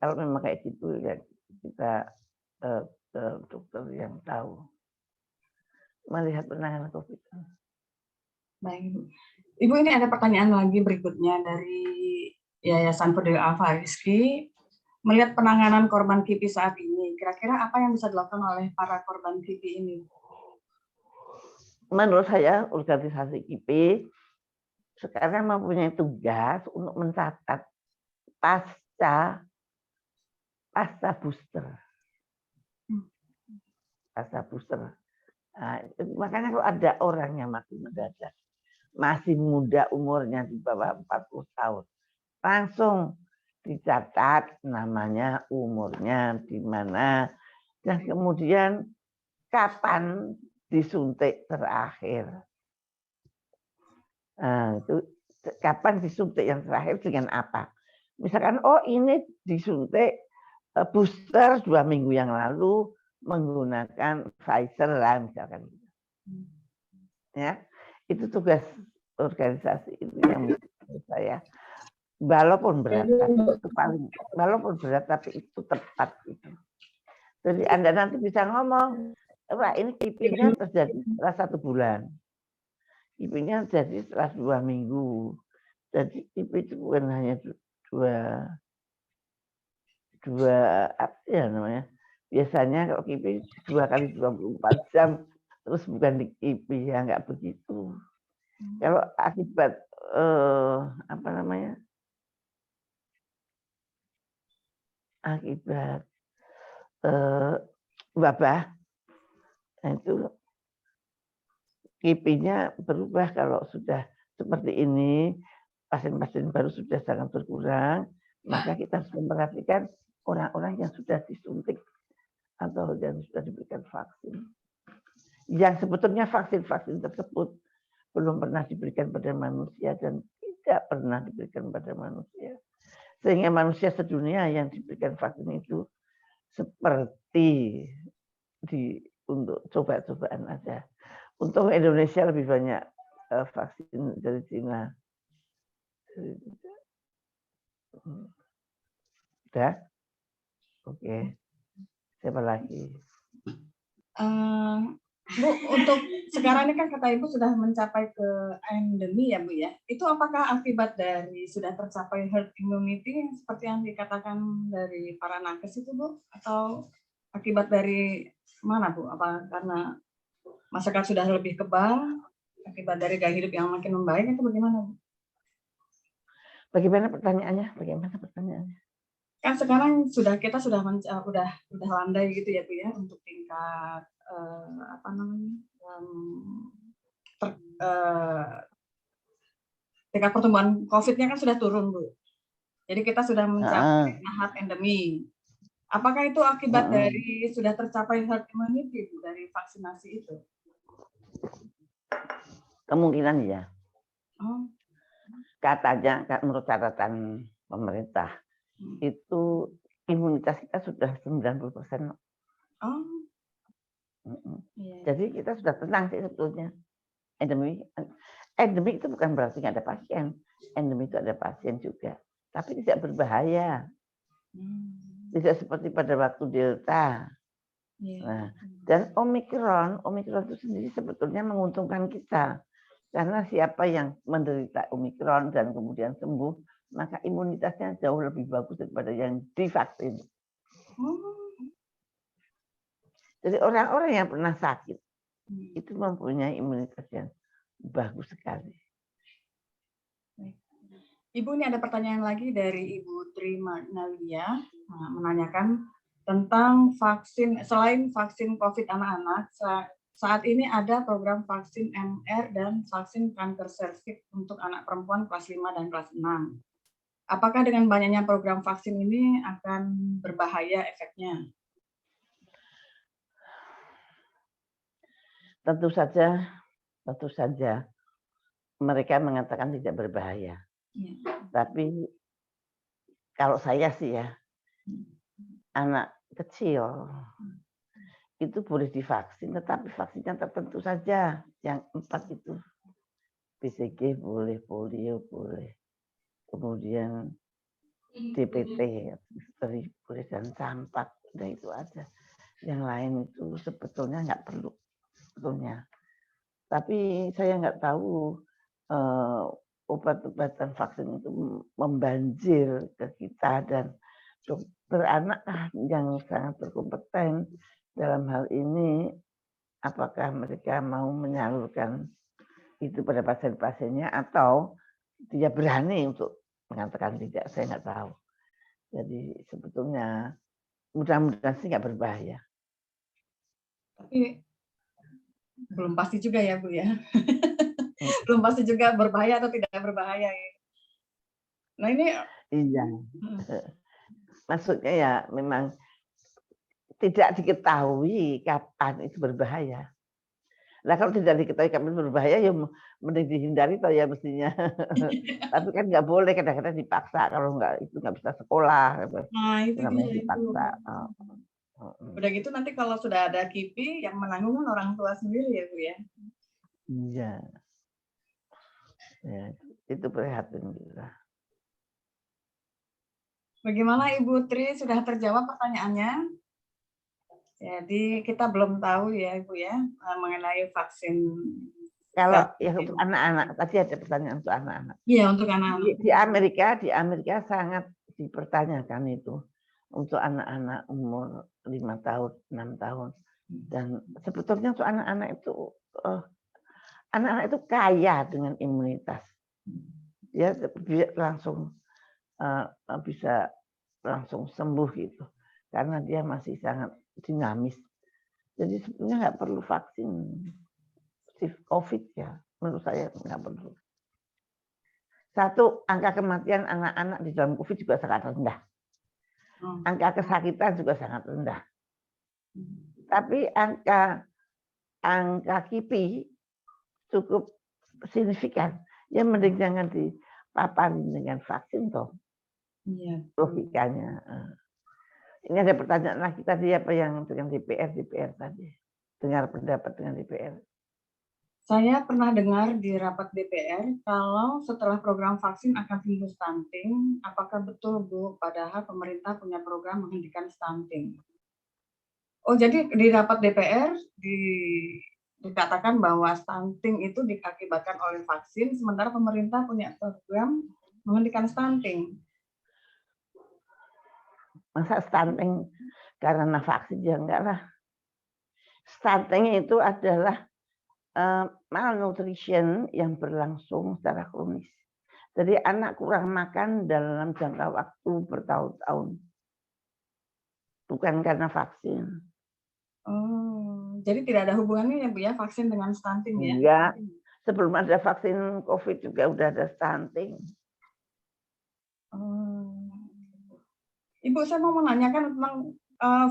C: kalau memang kayak gitu, ya kita ke dokter yang tahu melihat penanganan COVID.
A: Baik Ibu. Ibu, ini ada pertanyaan lagi berikutnya dari Yayasan Peduli Alfa Rizky. Melihat penanganan korban KIPI saat ini, kira-kira apa yang bisa dilakukan oleh para korban KIPI ini?
C: Menurut saya organisasi KIPI sekarang mempunyai tugas untuk mencatat pasca booster. Pasca booster. Nah, makanya kalau ada orang yang mati mendadak, masih muda umurnya di bawah 40 tahun, langsung dicatat namanya, umurnya di mana, dan kemudian kapan disuntik terakhir. Nah, itu kapan disuntik yang terakhir dengan apa? Misalkan, oh ini disuntik booster 2 minggu yang lalu menggunakan Pfizer lah misalkan. Ya, itu tugas organisasi itu yang menurut saya, walaupun berat, tapi itu tepat itu. Jadi Anda nanti bisa ngomong, wah ini KIPI-nya terjadi setelah 1 bulan. KIPI-nya terjadi setelah 2 minggu. Jadi KIPI itu bukan hanya dua apa ya namanya? Biasanya kalau KIPI 2 kali 24 jam, terus bukan di KIPI, ya nggak begitu. Kalau akibat apa namanya? Akibat wabah, nah itu KIPI-nya berubah kalau sudah seperti ini, pasien-pasien baru sudah sangat berkurang, maka kita harus memperhatikan orang-orang yang sudah disuntik atau yang sudah diberikan vaksin. Yang sebetulnya vaksin-vaksin tersebut belum pernah diberikan pada manusia dan tidak pernah diberikan pada manusia. Sehingga manusia sedunia yang diberikan vaksin itu seperti untuk coba-cobaan aja. Untuk Indonesia lebih banyak vaksin dari Cina. Udah? Oke. Siapa lagi?
A: Bu, untuk sekarang ini kan kata Ibu sudah mencapai ke endemi ya Bu ya. Itu apakah akibat dari sudah tercapai herd immunity seperti yang dikatakan dari para nakes itu Bu? Atau akibat dari mana Bu? Apa karena masyarakat sudah lebih kebal, akibat dari gaya hidup yang makin membaik itu bagaimana Bu?
C: Bagaimana pertanyaannya?
A: Kan sekarang kita sudah landai gitu ya Bu ya untuk tingkat tingkat pertumbuhan COVID-nya kan sudah turun Bu. Jadi kita sudah mencapai tahap endemi. Apakah itu akibat dari sudah tercapai herd immunity Bu dari vaksinasi itu?
C: Kemungkinan ya.
A: Oh.
C: Katanya menurut catatan pemerintah itu imunitas kita sudah 90%.
A: Oh.
C: Jadi kita sudah tenang sih sebetulnya. Endemi itu bukan berarti nggak ada pasien. Endemi itu ada pasien juga, tapi tidak berbahaya. Tidak seperti pada waktu Delta. Nah, dan Omikron itu sendiri sebetulnya menguntungkan kita. Karena siapa yang menderita Omikron dan kemudian sembuh, maka imunitasnya jauh lebih bagus daripada yang divaksin. Jadi orang-orang yang pernah sakit itu mempunyai imunitas yang bagus sekali.
A: Ibu, ini ada pertanyaan lagi dari Ibu Tri Marnalia menanyakan tentang vaksin, selain vaksin COVID anak-anak, saat ini ada program vaksin MR dan vaksin kanker serviks untuk anak perempuan kelas 5 dan kelas 6. Apakah dengan banyaknya program vaksin ini akan berbahaya efeknya?
C: Tentu saja mereka mengatakan tidak berbahaya. Tapi kalau saya sih ya, anak kecil itu boleh divaksin, tetapi vaksinnya tertentu saja. Yang 4 itu, BCG boleh, polio boleh, kemudian DPT boleh dan campak, udah itu aja. Yang lain itu sebetulnya nggak perlu sebetulnya. Tapi saya nggak tahu obat-obatan vaksin itu membanjir ke kita, dan dokter anak yang sangat berkompeten dalam hal ini, apakah mereka mau menyalurkan itu pada pasien-pasiennya atau dia berani untuk mengatakan tidak, saya nggak tahu. Jadi sebetulnya mudah-mudahan sih nggak berbahaya.
A: Tapi belum pasti juga ya Bu ya. Belum pasti juga berbahaya atau tidak berbahaya. Nah ini.
C: Iya. Maksudnya ya memang tidak diketahui kapan itu berbahaya. Nah kalau tidak diketahui kapan berbahaya ya mending dihindari toh ya mestinya. Tapi kan nggak boleh, kadang-kadang dipaksa, kalau nggak itu nggak bisa sekolah.
A: Nah itu
C: namanya
A: dia
C: dipaksa.
A: Udah gitu nanti kalau sudah ada KIPI yang menanggung orang tua sendiri ya Bu ya.
C: Iya. Ya, itu prihatin kita.
A: Bagaimana Ibu Tri, sudah terjawab pertanyaannya? Jadi kita belum tahu ya Ibu ya mengenai vaksin.
C: Kalau ya untuk anak-anak, tadi ada pertanyaan untuk anak-anak.
A: Iya, untuk anak-anak.
C: Di Amerika sangat dipertanyakan itu untuk anak-anak umur 5 tahun, 6 tahun. Dan sebetulnya untuk anak-anak itu kaya dengan imunitas. Dia langsung bisa langsung sembuh gitu. karena dia masih sangat dinamis. Jadi sebenarnya nggak perlu vaksin COVID ya, menurut saya nggak perlu. Satu, angka kematian anak-anak di dalam COVID juga sangat rendah. Angka kesakitan juga sangat rendah. Tapi angka KIPI cukup signifikan. Ya mending jangan dipaparin dengan vaksin toh.
A: Iya.
C: Logikanya. Ini ada pertanyaan lagi tadi apa yang dengan DPR tadi. Dengar pendapat dengan DPR.
A: Saya pernah dengar di rapat DPR kalau setelah program vaksin akan timbul stunting. Apakah betul, Bu? Padahal pemerintah punya program menghentikan stunting. Oh, jadi di rapat DPR dikatakan bahwa stunting itu diakibatkan oleh vaksin, sementara pemerintah punya program menghentikan stunting.
C: Masa stunting karena vaksin? Ya enggak lah. Stunting itu adalah malnutrition yang berlangsung secara kronis. Jadi anak kurang makan dalam jangka waktu bertahun-tahun. Bukan karena vaksin.
A: Oh, jadi tidak ada hubungannya ya Bu ya vaksin dengan stunting ya?
C: Enggak. Sebelum ada vaksin COVID juga udah ada stunting.
A: Oh. Ibu, saya mau menanyakan tentang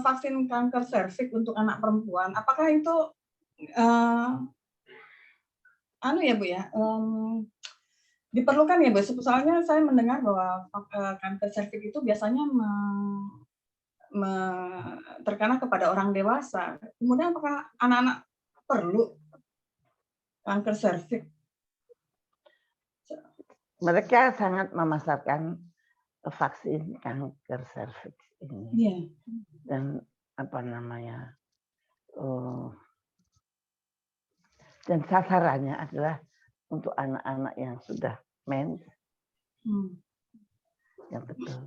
A: vaksin kanker serviks untuk anak perempuan. Apakah itu ya Bu ya, diperlukan ya Bu? Soalnya saya mendengar bahwa kanker serviks itu biasanya terkena kepada orang dewasa. Kemudian apakah anak-anak perlu kanker serviks?
C: Mereka sangat memasarkan vaksin kanker serviks ini.
A: Iya.
C: Dan apa namanya? Dan sasarannya adalah untuk anak-anak yang sudah mens. Yang betul.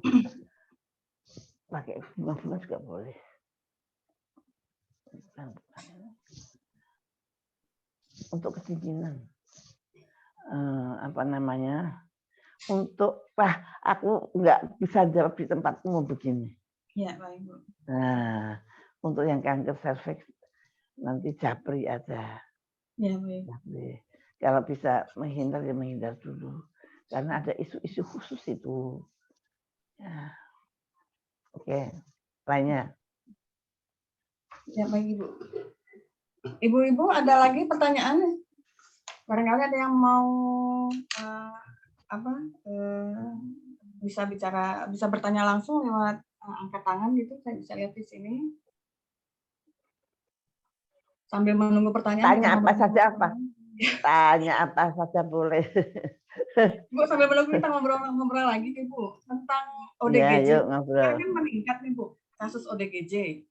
C: Pakai bunga-bunga juga boleh. Untuk kedinginan. Apa namanya? Aku nggak bisa jawab di tempatmu begini.
A: Iya, baik Bu.
C: Nah, untuk yang kanker serviks nanti japri aja.
A: Ya, baik.
C: Kalau bisa menghindar ya menghindar dulu. Karena ada isu-isu khusus itu. Ya. Oke, lainnya.
A: Ya, baik Ibu. Ibu-ibu ada lagi pertanyaan? Barangkali ada yang mau bisa bertanya langsung lewat angkat tangan gitu, saya bisa lihat di sini. Sambil menunggu pertanyaan.
C: Tanya apa saja apa? Tanya apa saja boleh.
A: Bu, sambil menunggu kita ngobrol lagi nih Bu tentang ODGJ.
C: Ya, yuk ngobrol.
A: Sekarang kan meningkat nih Bu kasus ODGJ.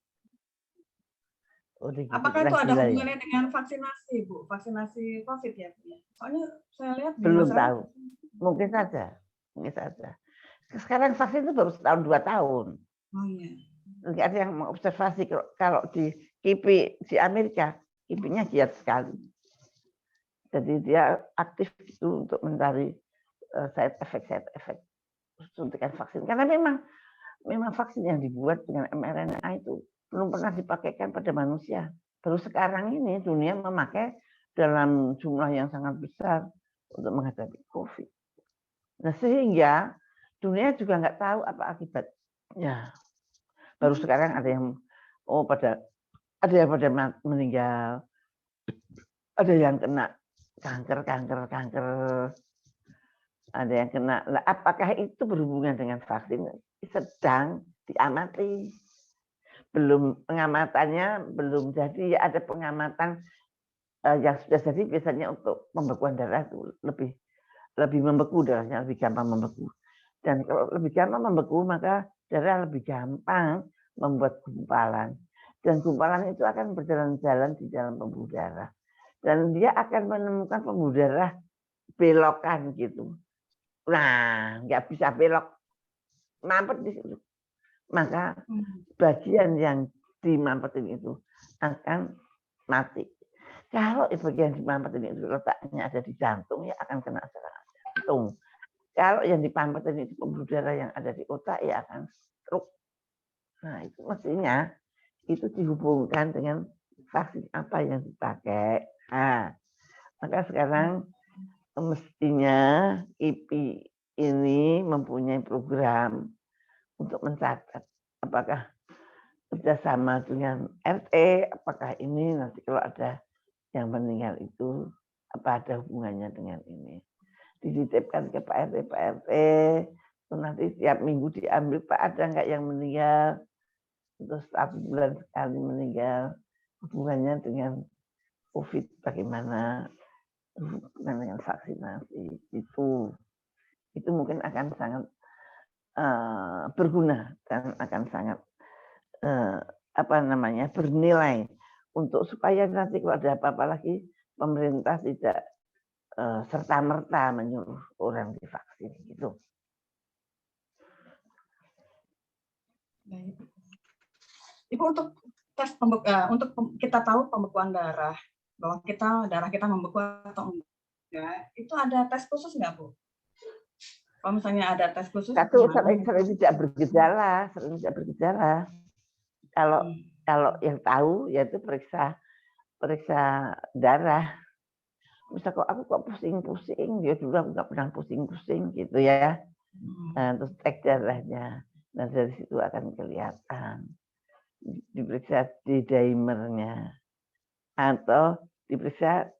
C: ODGJ
A: Apakah itu ada
C: gila,
A: hubungannya dengan vaksinasi Bu? Vaksinasi COVID ya Bu? Soalnya saya lihat di
C: belum
A: masyarakat.
C: tahu. Mungkin saja. Sekarang vaksin itu baru setahun 2 tahun.
A: Oh iya.
C: Nggak ada yang mengobservasi kalau di KIPI di Amerika, KIPI-nya giat sekali. Jadi dia aktif itu untuk mencari side effect suntikan vaksin. Karena memang vaksin yang dibuat dengan mRNA itu belum pernah dipakaikan pada manusia. Baru sekarang ini dunia memakai dalam jumlah yang sangat besar untuk menghadapi COVID. Nah, sehingga dunia juga nggak tahu apa akibatnya. Baru sekarang ada yang pada meninggal, ada yang kena kanker, ada yang kena. Nah, apakah itu berhubungan dengan vaksin? Sedang diamati. Pengamatannya belum jadi. Ada pengamatan yang sudah jadi biasanya untuk pembekuan darah itu lebih membeku, darahnya lebih gampang membeku. Dan kalau lebih gampang membeku, maka darah lebih gampang membuat gumpalan. Dan gumpalan itu akan berjalan-jalan di dalam pembuluh darah. Dan dia akan menemukan pembuluh darah belokan gitu. Nah, nggak bisa belok, mampet di situ. Maka bagian yang dimampetin itu akan mati. Kalau bagian dimampetin itu letaknya ada di jantung, ya akan kena serangan jantung. Kalau yang dipampetin itu pembuluh darah yang ada di otak, ya akan stroke. Nah, itu mestinya itu dihubungkan dengan vaksin apa yang dipakai. Nah, maka sekarang mestinya IPI ini mempunyai program untuk mencatat apakah kerjasama dengan RT, apakah ini nanti kalau ada yang meninggal itu apa ada hubungannya dengan ini. Dititipkan ke Pak RT, terus nanti tiap minggu diambil, Pak ada nggak yang meninggal, terus 1 bulan sekali meninggal, hubungannya dengan COVID bagaimana, hubungan dengan vaksinasi, itu mungkin akan sangat berguna dan akan sangat bernilai untuk supaya nanti kalau ada apa-apa lagi pemerintah tidak serta-merta menyuruh orang divaksin gitu.
A: Baik. Ibu, untuk tes untuk kita tahu pembekuan darah, bahwa darah kita membeku atau enggak, itu ada tes khusus nggak, Bu? Kalau misalnya ada tes khusus,
C: Satu sering tidak bergejala, Kalau yang tahu yaitu periksa darah. Misal aku pusing-pusing, dia dulu aku nggak pernah pusing-pusing gitu ya. Nah, terus cek darahnya. Nah, dari situ akan kelihatan. Diperiksa D-dimernya. Atau diperiksa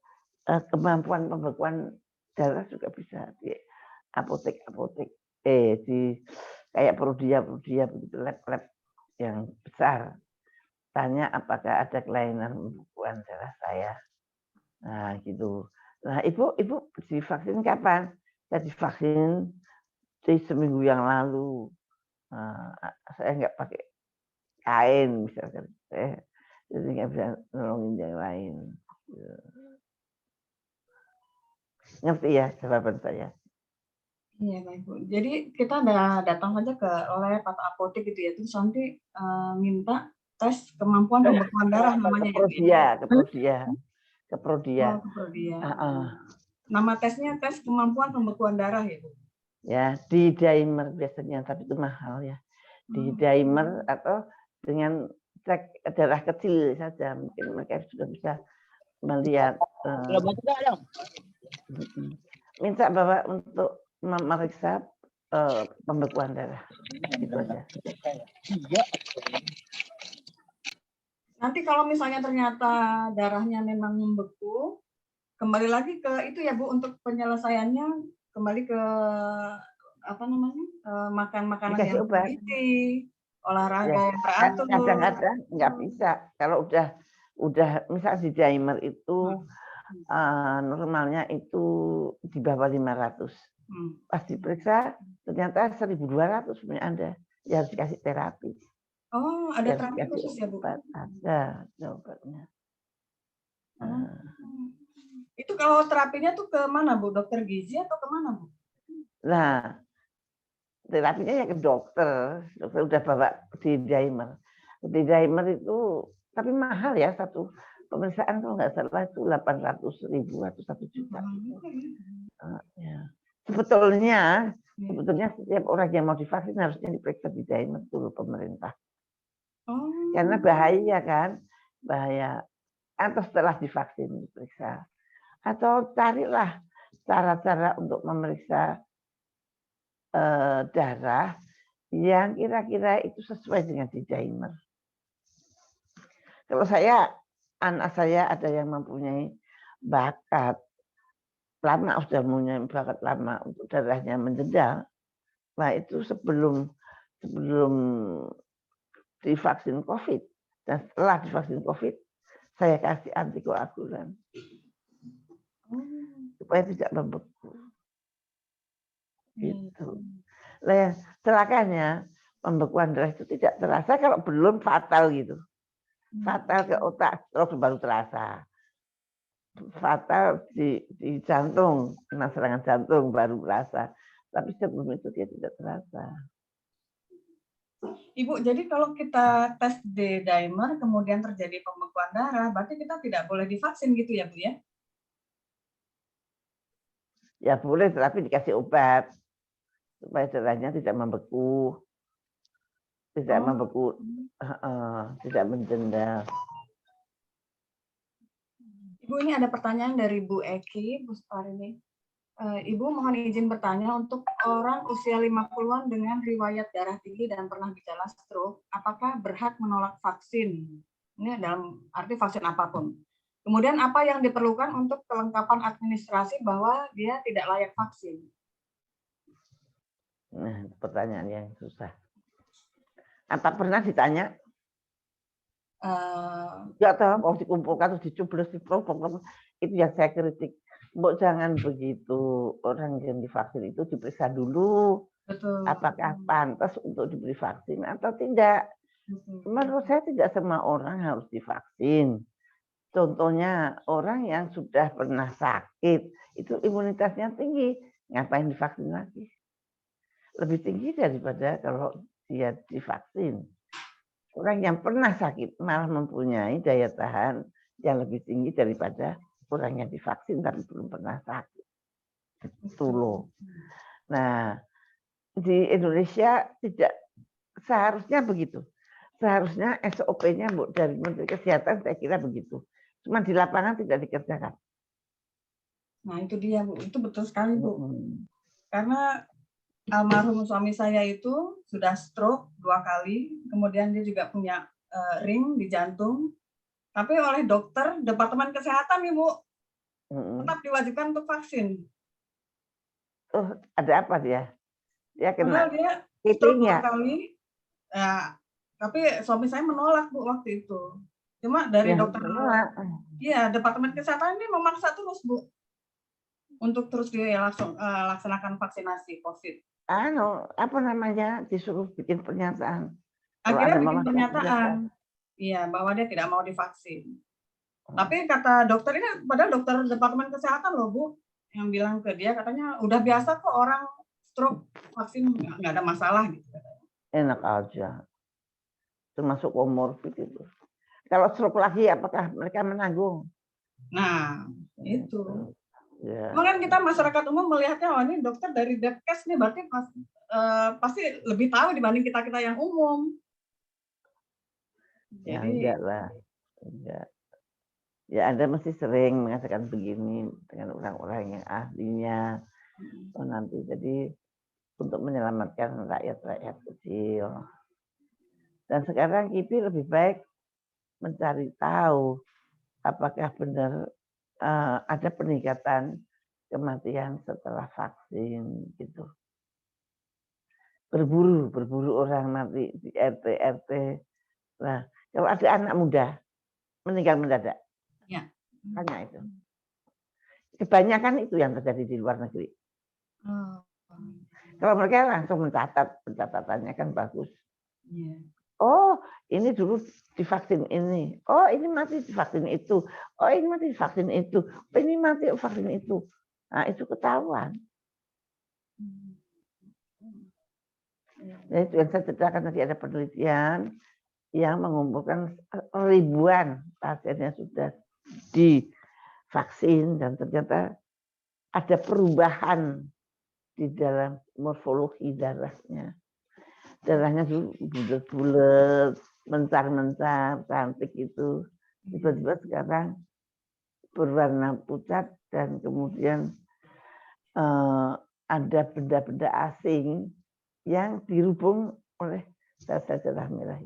C: kemampuan pembekuan darah juga bisa di apotek-apotek. Kayak Prodia begitu, lab-lab yang besar. Tanya apakah ada kelainan pembekuan darah saya. Nah, gitu. Nah, Ibu divaksin kapan? Saya divaksin seminggu yang lalu. Nah, saya nggak pakai kain misalkan. Jadi nggak bisa nolongin yang lain. Ngerti ya jawaban saya?
A: Iya, baik, Bu. Jadi kita datang saja ke lab atau apotek gitu ya, terus nanti minta tes kemampuan pembekuan darah namanya.
C: Ke Prodia.
A: Oh, ke Prodia. Nama tesnya tes kemampuan pembekuan darah ya, Bu?
C: Ya, D-dimer biasanya, tapi itu mahal ya. D-dimer atau dengan cek darah kecil saja, mungkin mereka sudah bisa melihat. Minta Bapak untuk memeriksa pembekuan darah. Itu aja.
A: Nanti kalau misalnya ternyata darahnya memang membeku, kembali lagi ke itu ya, Bu, untuk penyelesaiannya kembali ke makan makanan yang bergizi, olahraga yang teratur.
C: Kadang-kadang nggak bisa. Kalau udah misal di dimer itu normalnya itu di bawah 500. Pas diperiksa ternyata 1.200 punya Anda. Ya harus dikasih terapi.
A: Oh, ada terapi khusus ya, Bu?
C: Ada obatnya.
A: Itu kalau terapinya tuh ke mana, Bu? Dokter gizi atau ke mana, Bu?
C: Nah, terapinya ya ke dokter. Dokter udah bawa D-dimer. D-dimer itu tapi mahal ya, satu pemeriksaan kalau nggak salah itu 800.000 atau 1 juta. Ya. Sebetulnya setiap orang yang mau divaksin harusnya diperiksa D-dimer dulu pemerintah. Karena bahaya kan, bahaya. Atau setelah divaksin diperiksa. Atau carilah cara-cara untuk memeriksa darah yang kira-kira itu sesuai dengan D-dimer. Kalau anak saya ada yang mempunyai bakat lama, sudah mempunyai bakat lama untuk darahnya menjejal. Nah, itu sebelum divaksin COVID dan setelah divaksin COVID, saya kasih antikoagulan supaya tidak membeku. Gitu. Nah, celakanya pembekuan darah itu tidak terasa kalau belum fatal gitu. Fatal ke otak terus baru terasa. Fatal di jantung, kena serangan jantung baru terasa. Tapi sebelum itu dia tidak terasa.
A: Ibu, jadi kalau kita tes D-dimer kemudian terjadi pembekuan darah, berarti kita tidak boleh divaksin gitu ya, Bu ya?
C: Ya boleh, tapi dikasih obat supaya darahnya tidak membeku. tidak
A: Oh.
C: membeku, tidak mendenda.
A: Ibu, ini ada pertanyaan dari Bu Eki, Bu Sparini. Ibu mohon izin bertanya, untuk orang usia 50-an dengan riwayat darah tinggi dan pernah gejala stroke, apakah berhak menolak vaksin? Ini dalam arti vaksin apapun. Kemudian apa yang diperlukan untuk kelengkapan administrasi bahwa dia tidak layak vaksin?
C: Nah, pertanyaan yang susah. Apa pernah ditanya? Ya tahu, mau dikumpulkan terus dicoblos itu yang saya kritik. Mbok jangan begitu. Orang yang divaksin itu diperiksa dulu
A: Betul.
C: apakah pantas untuk diberi vaksin atau tidak. Menurut saya tidak semua orang harus divaksin. Contohnya orang yang sudah pernah sakit itu imunitasnya tinggi, ngapain divaksin lagi? Lebih tinggi daripada kalau dia divaksin. Orang yang pernah sakit malah mempunyai daya tahan yang lebih tinggi daripada orang yang divaksin tapi belum pernah sakit. Itu loh. Nah, di Indonesia tidak seharusnya begitu. Seharusnya SOP-nya dari Menteri Kesehatan saya kira begitu. Cuma di lapangan tidak dikerjakan.
A: Nah, itu dia, Bu. Itu betul sekali, Bu. Karena almarhum suami saya itu sudah stroke 2 kali, kemudian dia juga punya ring di jantung, tapi oleh dokter Departemen Kesehatan, Ibu, tetap diwajibkan untuk vaksin.
C: Oh, ada apa dia? Dia
A: Padahal
C: kena
A: dia stroke 2
C: kipinya.
A: kali, ya, tapi suami saya menolak, Bu, waktu itu. Cuma dari
C: Ya,
A: dokter, iya, Departemen Kesehatan ini memaksa terus, Bu, untuk terus dia langsung laksanakan vaksinasi COVID.
C: Apa namanya, disuruh bikin pernyataan.
A: Akhirnya bikin pernyataan, iya, bahwa dia tidak mau divaksin. Tapi kata dokter ini, padahal dokter Departemen Kesehatan loh, Bu, yang bilang ke dia, katanya udah biasa kok orang stroke vaksin, nggak ada masalah gitu.
C: Enak aja. Termasuk komorbid itu. Kalau stroke lagi, apakah mereka menanggung?
A: Nah, itu.
C: Ya.
A: Cuma kan kita masyarakat umum melihatnya, oh ini dokter dari Depkes nih, berarti pasti lebih tahu dibanding kita-kita yang umum.
C: Ya
A: Jadi,
C: enggak lah. Enggak. Ya Anda mesti sering mengatakan begini dengan orang-orang yang ahlinya. Oh, nanti jadi untuk menyelamatkan rakyat-rakyat kecil. Dan sekarang KIPI lebih baik mencari tahu apakah benar ada peningkatan kematian setelah vaksin gitu. Berburu orang mati di RT. Nah, kalau ada anak muda meninggal mendadak,
A: ya.
C: hanya itu. Kebanyakan itu yang terjadi di luar negeri. Kalau mereka langsung mencatat, pencatatannya kan bagus.
A: Yeah.
C: Oh, ini dulu divaksin ini. Oh, ini mati divaksin itu. Oh, ini mati divaksin itu. Oh, ini mati vaksin itu. Nah, itu ketahuan. Nah, itu yang saya ceritakan tadi, ada penelitian yang mengumpulkan ribuan pasien yang sudah divaksin dan ternyata ada perubahan di dalam morfologi darahnya. Darahnya dulu bulat-bulat, mencar-mencar, cantik itu. Tiba-tiba sekarang berwarna pucat dan kemudian ada benda-benda asing yang dirubung oleh sel-sel darah merah.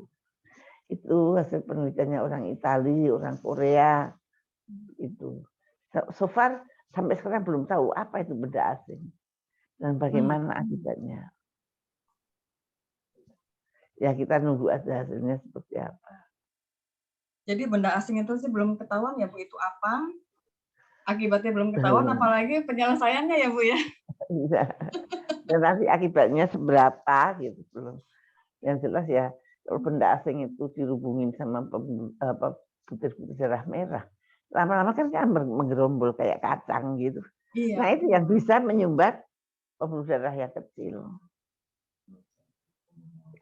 C: Itu hasil penelitiannya orang Italia, orang Korea. Itu. So far sampai sekarang belum tahu apa itu benda asing dan bagaimana akibatnya. Ya kita nunggu aja hasilnya seperti apa.
A: Jadi benda asing itu sih belum ketahuan ya Bu, itu apa? Akibatnya belum ketahuan, apalagi penyelesaiannya ya Bu ya.
C: Dan nanti akibatnya seberapa gitu belum. Yang jelas ya kalau benda asing itu dirubungin sama butir-butir darah merah, lama-lama kan menggerombol kayak kacang gitu. Iya. Nah itu yang bisa menyumbat pembuluh darah yang kecil.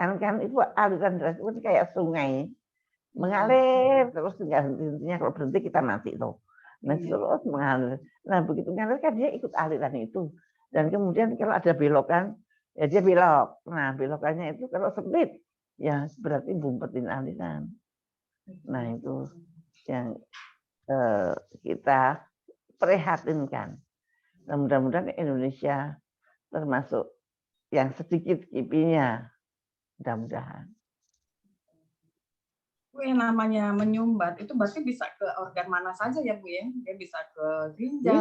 C: Kan itu aliran darah itu kayak sungai mengalir terus nggak henti-hentinya, kalau berhenti kita mati tuh. Nah terus mengalir. Nah begitu mengalir kan dia ikut aliran itu. Dan kemudian kalau ada belokan ya dia belok. Nah belokannya itu kalau sempit ya berarti ngumpetin aliran. Nah itu yang kita prihatinkan. Nah, mudah-mudahan Indonesia termasuk yang sedikit kipinya, mudah-mudahan.
A: Bu, yang namanya menyumbat itu berarti bisa ke organ mana saja ya Bu ya? Dia bisa ke ginjal,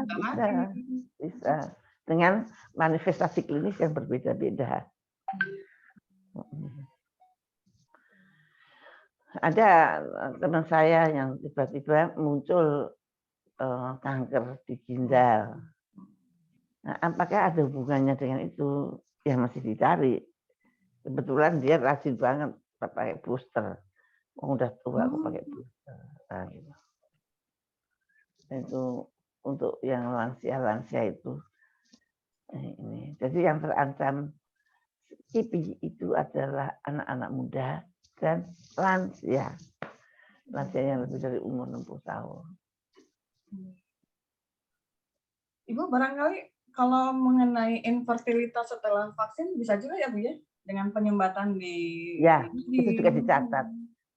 A: ke hati.
C: Bisa. Dengan manifestasi klinis yang berbeda-beda. Ada teman saya yang tiba-tiba muncul kanker di ginjal. Nah, apakah ada hubungannya dengan itu? Yang masih dicari. Kebetulan dia rajin banget pakai booster. Udah tua aku pakai booster. Nah, gitu. Itu untuk yang lansia-lansia itu. Ini. Jadi yang terancam KIPI itu adalah anak-anak muda dan lansia. Lansia yang lebih dari umur 60 tahun.
A: Ibu barangkali kalau mengenai infertilitas setelah vaksin bisa juga ya Bu ya? Dengan penyumbatan di...
C: Ya, itu juga dicatat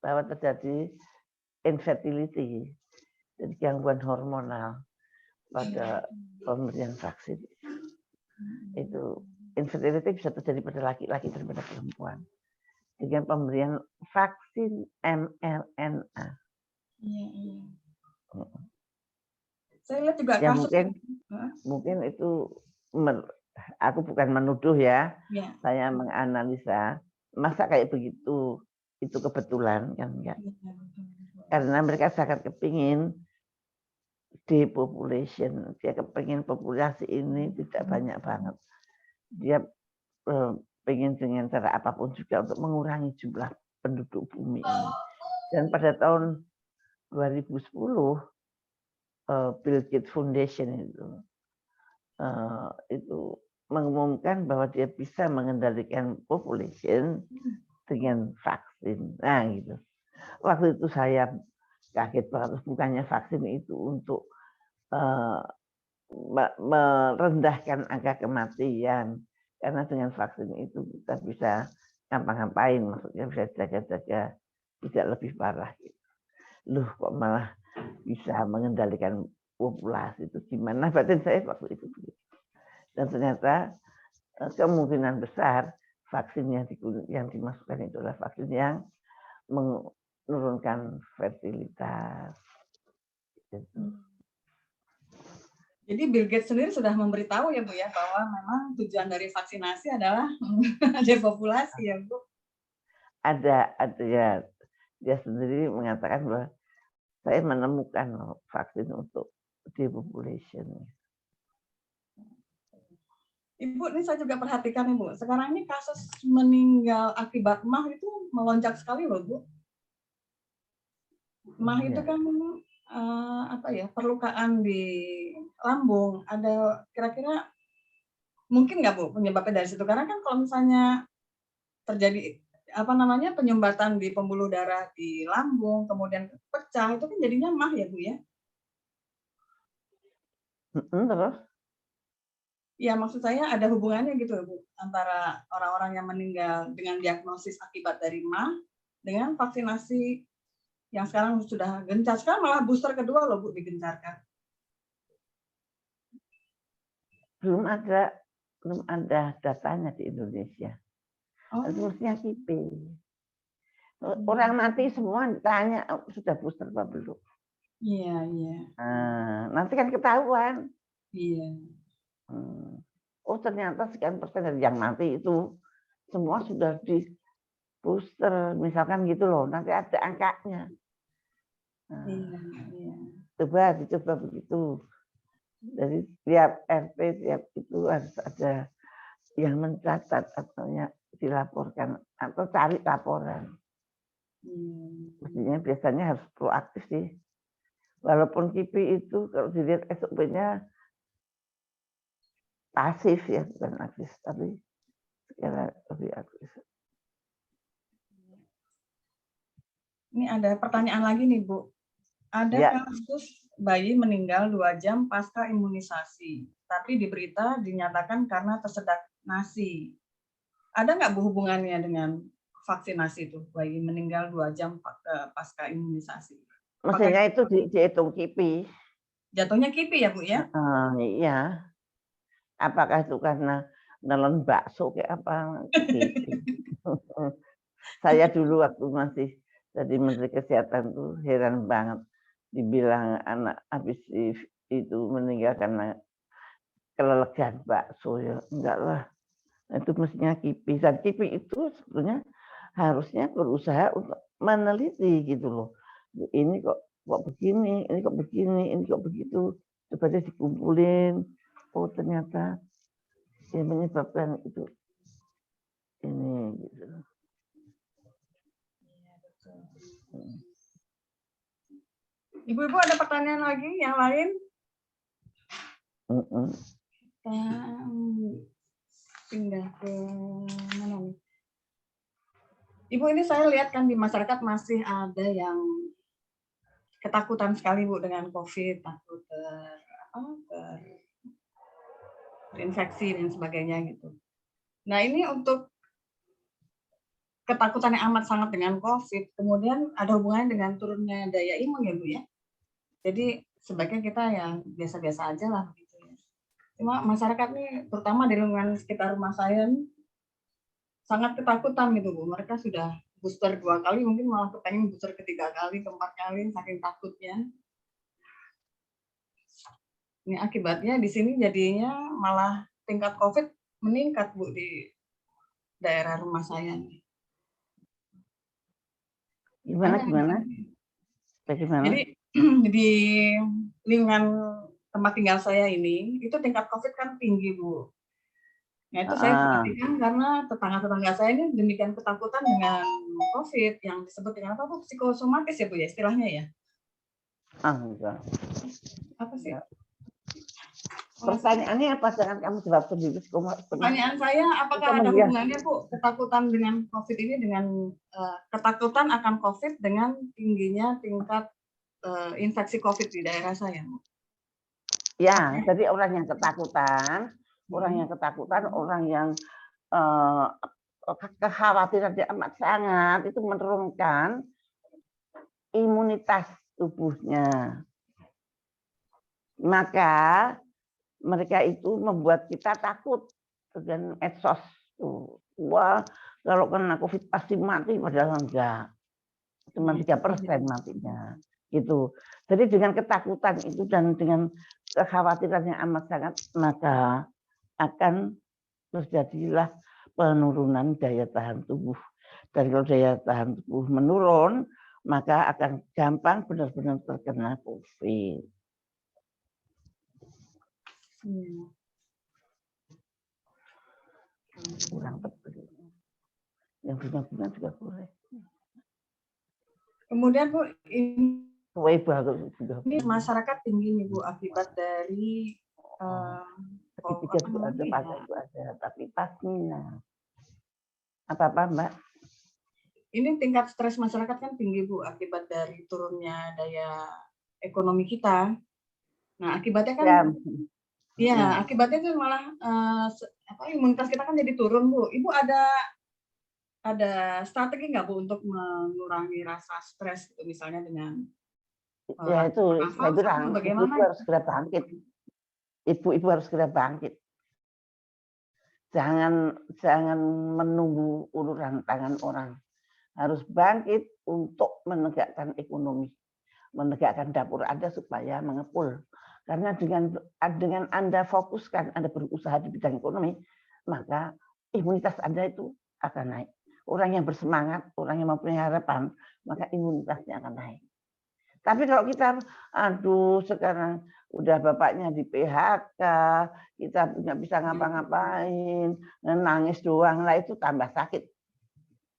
C: bahwa terjadi infertility, jadi gangguan hormonal pada pemberian vaksin. Itu infertility bisa terjadi pada laki-laki dan pada perempuan dengan pemberian vaksin mRNA.
A: Iya. Saya lihat juga
C: ya
A: kasus
C: mungkin itu aku bukan menuduh ya. Saya menganalisa masa kayak begitu itu kebetulan kan enggak. Karena mereka sangat kepingin depopulation, dia kepingin populasi ini tidak banyak banget. Dia pengen dengan cara apapun juga untuk mengurangi jumlah penduduk bumi ini. Dan pada tahun 2010 Bill Gates Foundation itu mengumumkan bahwa dia bisa mengendalikan population dengan vaksin. Nah, gitu. Waktu itu saya kaget banget, bukannya vaksin itu untuk merendahkan angka kematian, karena dengan vaksin itu kita bisa ngapa-ngapain, maksudnya bisa jaga-jaga tidak lebih parah. Gitu. Loh, kok malah bisa mengendalikan populasi itu gimana? Batin saya waktu itu. Dan ternyata kemungkinan besar vaksin yang dimasukkan itu adalah vaksin yang menurunkan fertilitas.
A: Jadi Bill Gates sendiri sudah memberitahu ya Bu ya bahwa memang tujuan dari vaksinasi adalah depopulasi ya Bu.
C: Ada ya, dia sendiri mengatakan bahwa saya menemukan vaksin untuk depopulation.
A: Ibu, ini saya juga perhatikan Ibu. Sekarang ini kasus meninggal akibat MAH itu melonjak sekali loh Bu. MAH itu kan perlukaan di lambung. Ada kira-kira mungkin nggak Bu penyebabnya dari situ? Karena kan kalau misalnya terjadi penyumbatan di pembuluh darah di lambung, kemudian pecah, itu kan jadinya MAH ya Bu ya?
C: Terus?
A: Ya maksud saya ada hubungannya gitu Bu, antara orang-orang yang meninggal dengan diagnosis akibat dari MAH dengan vaksinasi yang sekarang sudah gencar. Sekarang malah booster kedua loh Bu digencarkan.
C: Belum ada datanya di Indonesia. Harusnya KIPI. Orang mati semua ditanya sudah booster apa belum.
A: Iya.
C: Nanti kan ketahuan.
A: Iya.
C: Oh ternyata sekian persen dari yang mati itu semua sudah di booster, misalkan gitu loh. Nanti ada angkanya.
A: Iya.
C: Coba dicoba begitu. Jadi tiap RT tiap itu harus ada yang mencatat atau dilaporkan atau cari laporan. Mestinya biasanya harus proaktif sih. Walaupun KIPI itu kalau dilihat SOP-nya pasif ya, bukan aktif, tapi sekarang lebih aktif.
A: Ini ada pertanyaan lagi nih Bu. Ada kasus bayi meninggal 2 jam pasca imunisasi, tapi di berita dinyatakan karena tersedak nasi. Ada nggak Bu hubungannya dengan vaksinasi itu, bayi meninggal 2 jam pasca imunisasi.
C: Mestinya itu dihitung KIPI.
A: Jatuhnya KIPI ya, Bu, ya?
C: Iya. Apakah itu karena nelen bakso kayak apa? KIPI. Saya dulu waktu masih jadi Menteri Kesehatan tuh heran banget dibilang anak habis itu meninggal karena kelelegan bakso ya. Enggak lah. Itu mestinya KIPI. Dan KIPI itu sebetulnya harusnya berusaha untuk meneliti gitu loh. Ini kok begini, ini kok begini, ini kok begitu. Coba deh dikumpulin. Oh ternyata yang menyebabkan itu ini gitu.
A: Ibu-ibu ada pertanyaan lagi yang lain? Kita pindah ke mana nih? Ibu, ini saya lihat kan di masyarakat masih ada yang ketakutan sekali, Bu, dengan COVID, takut terinfeksi dan sebagainya gitu. Nah, ini untuk ketakutan yang amat sangat dengan COVID, kemudian ada hubungannya dengan turunnya daya imun ya, Bu, ya. Jadi sebaiknya kita yang biasa-biasa aja lah gitu ya. Cuma masyarakat nih, terutama di lingkungan sekitar rumah saya nih, sangat ketakutan gitu, Bu. Mereka sudah booster 2 kali, mungkin malah kepengen booster ketiga kali, keempat kali, saking takutnya. Ini akibatnya di sini jadinya malah tingkat COVID meningkat, Bu, di daerah rumah saya nih.
C: Gimana?
A: Jadi di lingkungan tempat tinggal saya ini, itu tingkat COVID kan tinggi, Bu. Nah, itu saya perhatikan karena tetangga-tetangga saya ini demikian ketakutan dengan COVID yang disebut dengan apa, Bu? Psikosomatis ya, Bu, ya, istilahnya ya?
C: Enggak.
A: Apa sih?
C: Pertanyaannya apa? Jangan kamu jawab sendiri.
A: Pertanyaan saya, apakah ada hubungannya, Bu, ketakutan dengan COVID ini dengan ketakutan akan COVID dengan tingginya tingkat infeksi COVID di daerah saya?
C: Ya, jadi orang yang ketakutan, orang yang kekhawatiran dia amat sangat itu menurunkan imunitas tubuhnya. Maka mereka itu membuat kita takut dengan medsos. Wah, kalau kena COVID pasti mati, padahal enggak. Cuma 3% matinya. Gitu. Jadi dengan ketakutan itu dan dengan kekhawatiran yang amat sangat, maka akan terjadilah penurunan daya tahan tubuh. Dan kalau daya tahan tubuh menurun, maka akan gampang benar-benar terkena COVID. Kurang terbeli. Yang bunga-bunga juga boleh.
A: Kemudian, Bu,
C: ini
A: masyarakat tinggi nih, Bu, akibat dari
C: ada, tapi pastinya. Apa-apa, Mbak?
A: Ini tingkat stres masyarakat kan tinggi, Bu, akibat dari turunnya daya ekonomi kita. Nah, akibatnya kan akibatnya itu malah imunitas kita kan jadi turun, Bu. Ibu ada strategi nggak, Bu, untuk mengurangi rasa stres gitu, misalnya dengan
C: ya itu saya bilang
A: bagaimana?
C: Ibu harus segera bangkit. Ibu harus segera bangkit. Jangan menunggu uluran tangan orang. Harus bangkit untuk menegakkan ekonomi, menegakkan dapur Anda supaya mengepul. Karena dengan Anda fokuskan, Anda berusaha di bidang ekonomi, maka imunitas Anda itu akan naik. Orang yang bersemangat, orang yang mempunyai harapan, maka imunitasnya akan naik. Tapi kalau kita, sekarang udah bapaknya di PHK, kita nggak bisa ngapa-ngapain, nangis doang lah, itu tambah sakit.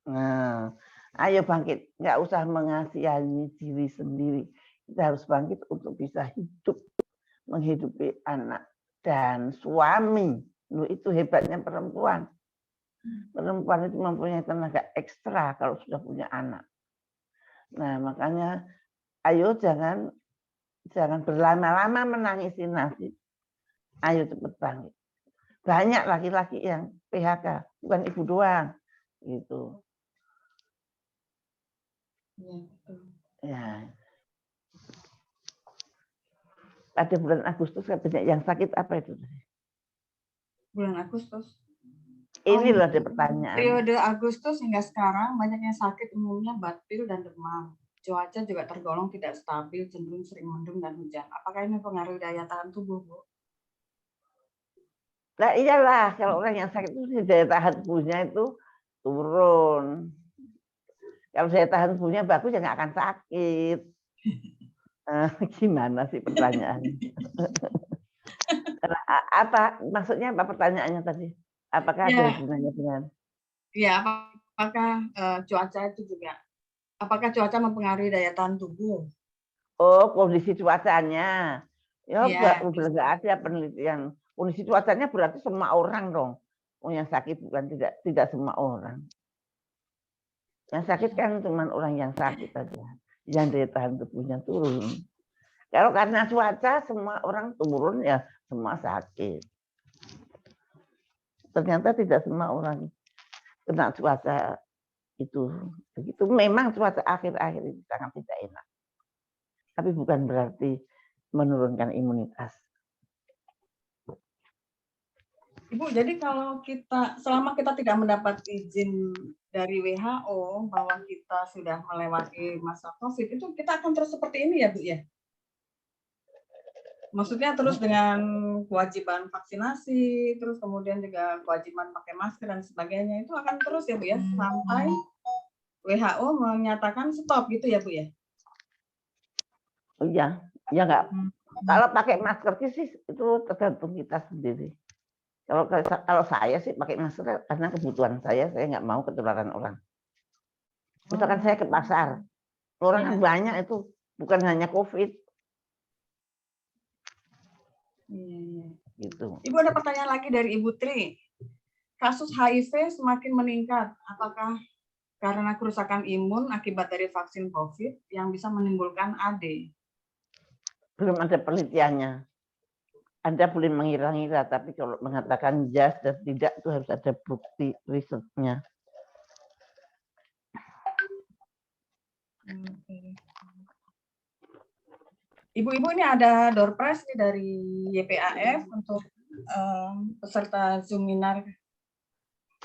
C: Nah, ayo bangkit, nggak usah mengasihani diri sendiri. Kita harus bangkit untuk bisa hidup, menghidupi anak dan suami. Loh, itu hebatnya perempuan. Perempuan itu mempunyai tenaga ekstra kalau sudah punya anak. Nah, makanya ayo jangan berlama-lama menangisi nasib. Ayo cepat bangkit. Banyak laki-laki yang PHK, bukan ibu doang. Gitu.
A: Iya, betul.
C: Ya, pada bulan Agustus katanya yang sakit apa itu?
A: Bulan Agustus.
C: Ini loh ada pertanyaan.
A: Periode Agustus hingga sekarang banyak yang sakit, umumnya batuk dan demam. Cuaca juga tergolong tidak stabil, cenderung sering mendung dan hujan. Apakah ini mempengaruhi daya tahan tubuh, Bu?
C: Nah iyalah, kalau orang yang sakit itu daya tahan tubuhnya itu turun. Kalau daya tahan tubuhnya bagus ya nggak akan sakit. Gimana sih pertanyaannya? Apa maksudnya apa pertanyaannya tadi? Apakah ada
A: Ya,
C: hubungannya dengan?
A: ya, apakah cuaca itu juga? Apakah cuaca mempengaruhi daya tahan tubuh?
C: Oh, kondisi cuacanya. Ya,
A: Ya,
C: nggak ada penelitian. Kondisi cuacanya berarti semua orang dong. Oh, yang sakit bukan tidak semua orang. Yang sakit kan cuma orang yang sakit aja. Yang daya tahan tubuhnya turun. Kalau karena cuaca semua orang turun ya semua sakit. Ternyata tidak semua orang kena cuaca itu begitu. Memang cuaca akhir-akhir itu sangat tidak enak. Tapi bukan berarti menurunkan imunitas.
A: Ibu, jadi kalau selama kita tidak mendapat izin dari WHO bahwa kita sudah melewati masa COVID, itu kita akan terus seperti ini ya, Bu, ya? Maksudnya terus dengan kewajiban vaksinasi, terus kemudian juga kewajiban pakai masker dan sebagainya, itu akan terus ya, Bu, ya? Sampai WHO menyatakan stop gitu ya, Bu, ya?
C: Oh iya, ya nggak. Kalau pakai masker sih itu tergantung kita sendiri. Kalau saya sih pakai masker karena kebutuhan saya nggak mau ketularan orang. Misalkan saya ke pasar, orang kan banyak itu, bukan hanya COVID. Gitu.
A: Ibu, ada pertanyaan lagi dari Ibu Tri. Kasus HIV semakin meningkat. Apakah karena kerusakan imun akibat dari vaksin COVID yang bisa menimbulkan AD?
C: Belum ada penelitiannya. Anda boleh mengira-ngira, tapi kalau mengatakan yes dan tidak itu harus ada bukti risetnya.
A: Ibu-ibu, ini ada door prize nih dari YPAF untuk peserta Zoominar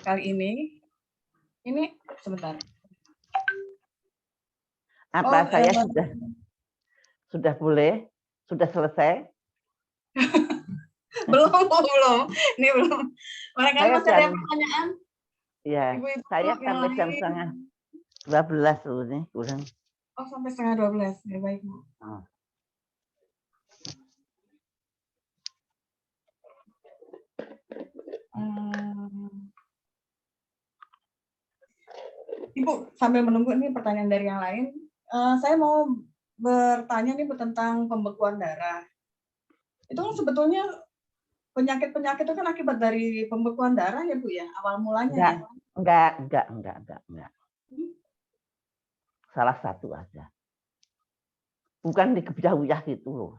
A: kali ini. Ini sebentar.
C: Apa saya sudah boleh? Sudah selesai?
A: belum. Ini belum. Barangkali masih ada pertanyaan?
C: Ya, saya sampai jam 11:30 loh nih, kurang.
A: Oh, sampai 11:30. Ya, baik, Bu. Ibu, sambil menunggu nih pertanyaan dari yang lain, saya mau bertanya nih Bu tentang pembekuan darah. Itu kan sebetulnya penyakit-penyakit itu kan akibat dari pembekuan darah ya Bu ya, awal mulanya ya?
C: Enggak. Salah satu aja. Bukan dikebiah gitu loh.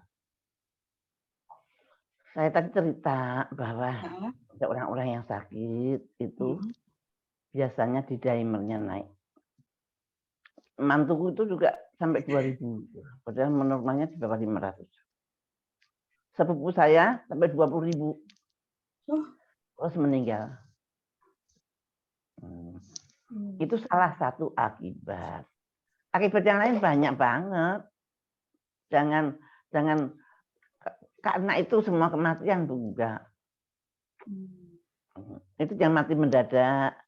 C: Saya tadi cerita bahwa ada orang-orang yang sakit itu biasanya di dimernya naik. Mantuku itu juga sampai 2.000, padahal normalnya di bawah 500. Sepupu saya sampai 20.000, terus meninggal. Itu salah satu akibat. Akibat yang lain banyak banget. Jangan karena itu semua kematian enggak. Itu jangan mati mendadak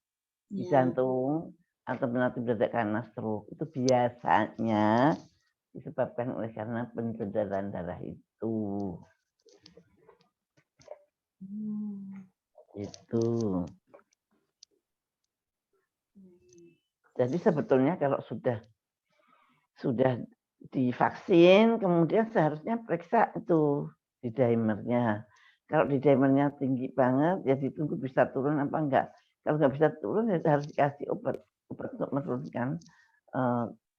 C: di jantung atau mati mendadak karena stroke. Itu biasanya disebabkan oleh karena pencemaran darah itu. Itu. Jadi sebetulnya kalau sudah divaksin, kemudian seharusnya periksa itu di dimernya. Kalau di dimernya tinggi banget, ya ditunggu bisa turun apa enggak. Kalau nggak bisa turun, ya harus dikasih obat untuk menurunkan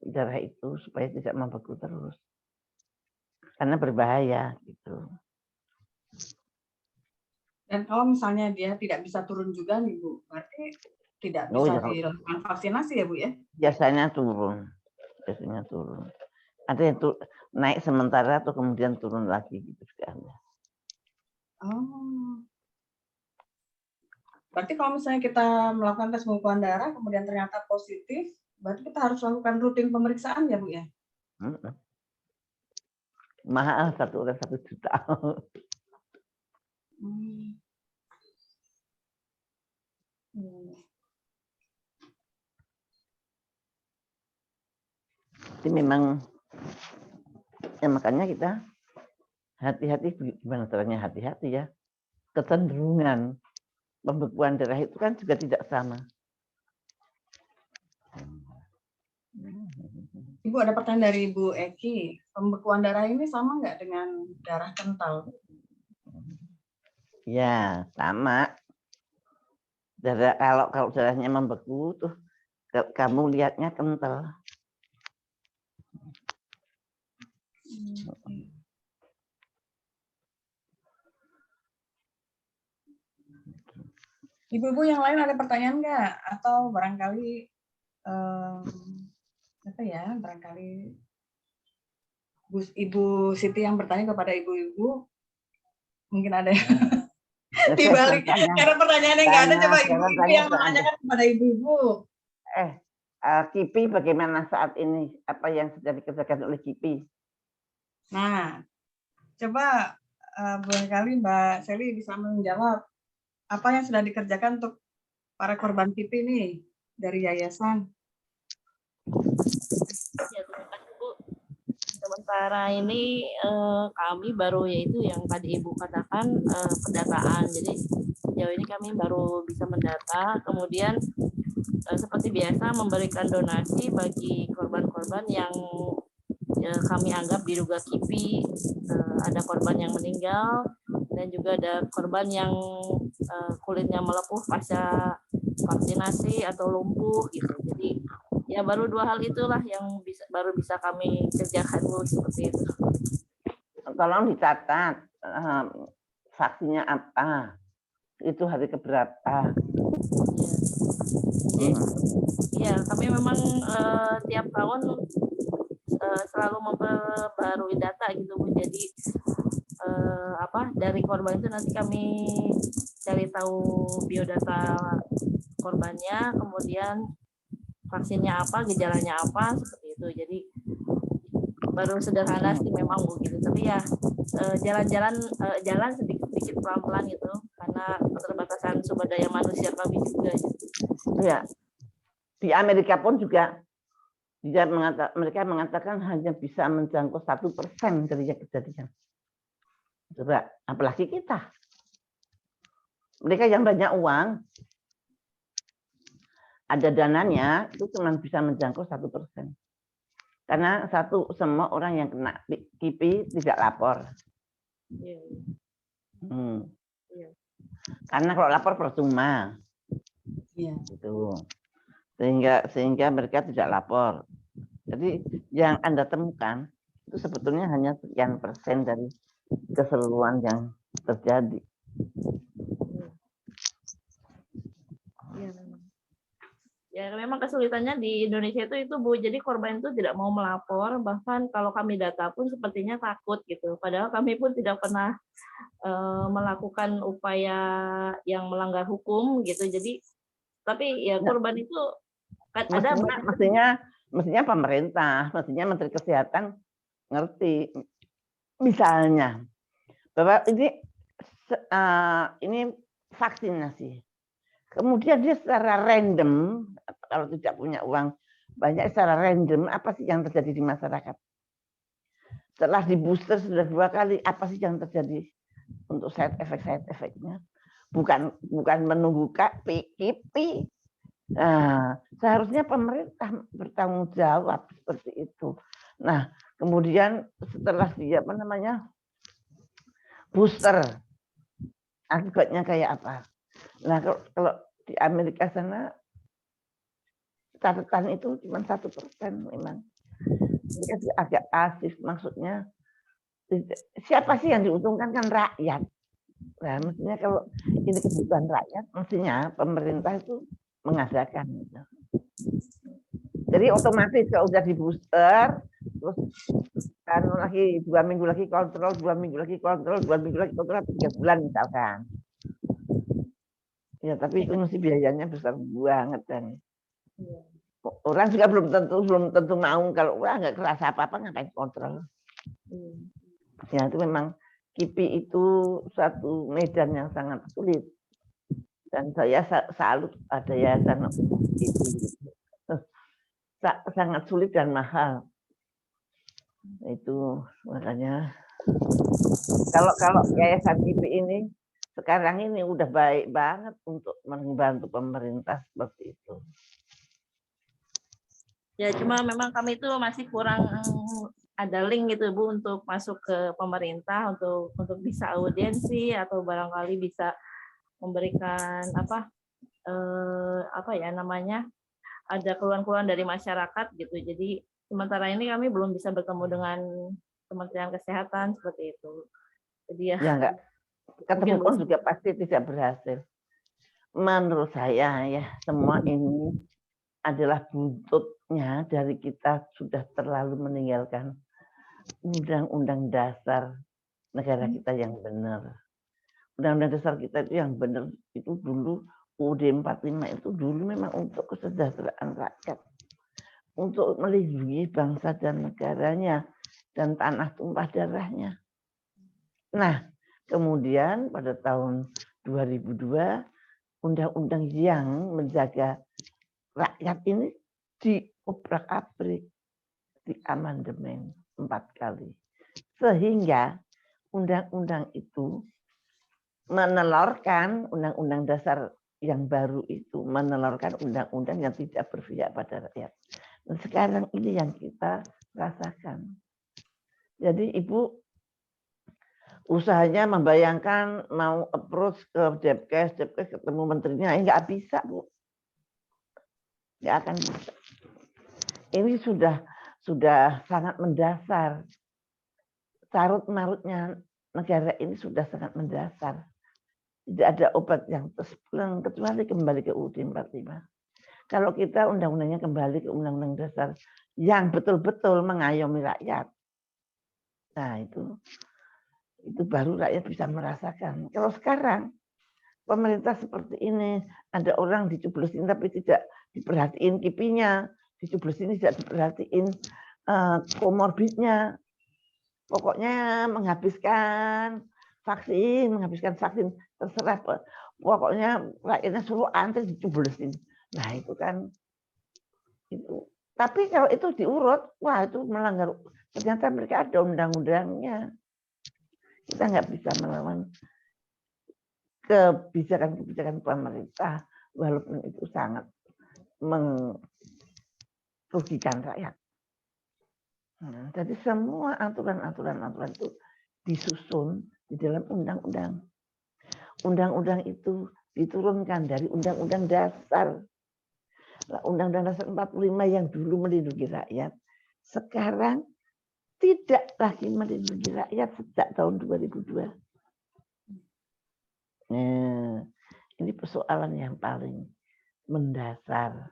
C: darah itu supaya tidak membeku terus. Karena berbahaya gitu.
A: Dan kalau misalnya dia tidak bisa turun juga nih Bu, berarti tidak bisa dilakukan vaksinasi ya Bu ya?
C: Biasanya turun. biasanya turun. Ada yang naik sementara atau kemudian turun lagi gitu juga ada.
A: Oh. Berarti kalau misalnya kita melakukan tes pembekuan darah kemudian ternyata positif, berarti kita harus lakukan rutin pemeriksaan ya, Bu ya?
C: Mahal, satu orang 1 juta. Jadi memang ya makanya kita hati-hati, gimana caranya hati-hati ya. Kecenderungan pembekuan darah itu kan juga tidak sama.
A: Ibu, ada pertanyaan dari Ibu Eki. Pembekuan darah ini sama nggak dengan darah kental?
C: Ya, sama. Kalau darahnya membeku tuh kamu lihatnya kental.
A: Ibu-ibu yang lain ada pertanyaan nggak? Atau barangkali apa ya? Barangkali Ibu Siti yang bertanya kepada ibu-ibu, mungkin ada dibalik. Karena pertanyaannya nggak ada, coba ibu-ibu yang menanyakan kepada ibu-ibu.
C: KIPI bagaimana saat ini? Apa yang sudah dikerjakan oleh KIPI?
A: Nah, coba barangkali Mbak Seli bisa menjawab apa yang sudah dikerjakan untuk para korban KIPI nih dari yayasan.
B: Ya, terima kasih Bu. Sementara ini kami baru yaitu yang tadi Ibu katakan pendataan. Jadi sejauh ini kami baru bisa mendata, kemudian seperti biasa memberikan donasi bagi korban-korban yang kami anggap diduga KIPI. Ada korban yang meninggal dan juga ada korban yang kulitnya melepuh pasca vaksinasi atau lumpuh gitu. Jadi ya baru 2 hal itulah yang baru bisa kami kerjakan Bu, seperti itu.
C: Tolong dicatat vaksinnya apa, itu hari keberapa.
B: Ya, kami memang tiap tahun selalu memperbarui data gitu Bu. Jadi dari korban itu nanti kami cari tahu biodata korbannya, kemudian vaksinnya apa, gejalanya apa, seperti itu. Jadi baru sederhana sih memang Bu gitu. Tapi ya jalan sedikit pelan-pelan gitu karena keterbatasan sumber daya manusia kami juga. Gitu.
C: Ya. Di Amerika pun juga mereka mengatakan hanya bisa menjangkau 1% dari kejadian. Coba, apalagi kita. Mereka yang banyak uang, ada dananya, itu cuma bisa menjangkau 1%. Karena semua orang yang kena KIPI tidak lapor. Karena kalau lapor percuma. Gitu. Sehingga mereka tidak lapor. Jadi yang Anda temukan itu sebetulnya hanya sekian persen dari keseluruhan yang terjadi.
B: Ya memang kesulitannya di Indonesia itu Bu, jadi korban itu tidak mau melapor, bahkan kalau kami data pun sepertinya takut gitu. Padahal kami pun tidak pernah melakukan upaya yang melanggar hukum gitu. Jadi tapi ya korban itu ada
C: mestinya pemerintah, mestinya Menteri Kesehatan ngerti misalnya bahwa ini vaksinasi. Kemudian dia secara random, kalau tidak punya uang banyak, secara random apa sih yang terjadi di masyarakat? Setelah di booster sudah 2 kali, apa sih yang terjadi untuk side effect-nya? Bukan menunggu KIPI. Nah, seharusnya pemerintah bertanggung jawab seperti itu. Nah, kemudian setelah dia booster, akibatnya kayak apa? Nah, kalau di Amerika sana catatan itu cuma 1% memang. Mereka agak pasif, maksudnya siapa sih yang diuntungkan kan rakyat. Nah, mestinya kalau ini kebutuhan rakyat, mestinya pemerintah itu mengadakan. Gitu. Jadi otomatis kalau udah di booster, terus kan lagi 2 minggu lagi kontrol, 2 minggu lagi kontrol, 2 minggu lagi kontrol, 3 bulan misalkan. Ya tapi itu mesti biayanya besar banget kan. Orang juga belum tentu mau kalau nggak kerasa apa-apa ngapain kontrol. Ya itu memang KIPI itu satu medan yang sangat sulit. Dan saya salut ada yayasan KIPI. Sangat sulit dan mahal. Itu makanya kalau yayasan KIPI ini sekarang ini udah baik banget untuk membantu pemerintah seperti itu.
B: Ya cuma memang kami itu masih kurang ada link gitu Bu untuk masuk ke pemerintah untuk bisa audiensi atau barangkali bisa memberikan apa ya namanya, ada keluhan-keluhan dari masyarakat gitu. Jadi sementara ini kami belum bisa bertemu dengan Kementerian Kesehatan seperti itu. Jadi ya
C: enggak ketemu pun juga pasti tidak berhasil. Menurut saya ya semua ini adalah buntutnya dari kita sudah terlalu meninggalkan undang-undang dasar negara kita yang benar. Undang-undang dasar kita itu yang benar itu dulu UUD 45 itu dulu memang untuk kesejahteraan rakyat, untuk melindungi bangsa dan negaranya dan tanah tumpah darahnya. Nah, kemudian pada tahun 2002 undang-undang yang menjaga rakyat ini diobrak-abrik, diamandemen 4 kali. Sehingga undang-undang itu menelurkan undang-undang dasar yang baru itu, menelurkan undang-undang yang tidak berpihak pada rakyat. Dan sekarang ini yang kita rasakan. Jadi Ibu usahanya membayangkan mau approach ke Depkes ketemu menterinya, nggak bisa Bu. Nggak akan bisa. Ini sudah sangat mendasar. Carut-marutnya negara ini sudah sangat mendasar. Tidak ada obat yang terpulang kecuali kembali ke UUD 45. Kalau kita undang-undangnya kembali ke undang-undang dasar yang betul-betul mengayomi rakyat. Nah, itu baru rakyat bisa merasakan. Kalau sekarang pemerintah seperti ini, ada orang dicoblosin tapi tidak diperhatiin KIPI-nya, dicoblosin tidak diperhatiin komorbidnya. Pokoknya menghabiskan vaksin terserah. Pokoknya rakyatnya suruh antri dicoblosin. Nah itu kan itu. Tapi kalau itu diurut, wah itu melanggar. Ternyata mereka ada undang-undangnya. Kita nggak bisa melawan kebijakan pemerintah, walaupun itu sangat merugikan rakyat. Nah, jadi semua aturan itu disusun di dalam undang-undang. Undang-undang itu diturunkan dari undang-undang dasar. Undang-undang dasar 45 yang dulu melindungi rakyat, sekarang tidak lagi melindungi rakyat sejak tahun 2002. Nah, ini persoalan yang paling mendasar.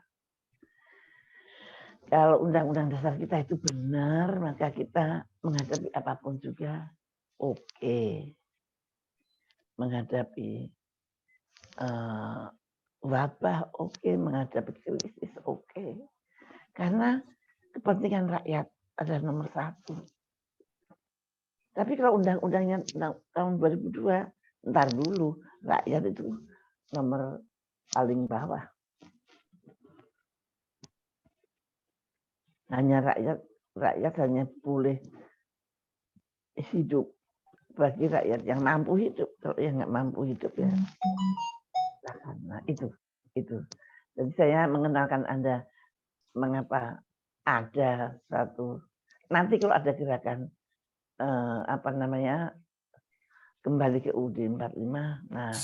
C: Kalau undang-undang dasar kita itu benar, maka kita menghadapi apapun juga oke. Menghadapi wabah oke, menghadapi krisis oke. Karena kepentingan rakyat adalah nomor 1. Tapi kalau undang-undangnya tahun 2002, ntar dulu rakyat itu nomor paling bawah. Hanya rakyat hanya boleh hidup bagi rakyat yang mampu hidup. Kalau yang nggak mampu hidup ya. Nah itu. Jadi saya mengenalkan Anda mengapa ada satu. Nanti kalau ada gerakan kembali ke UUD 45, nah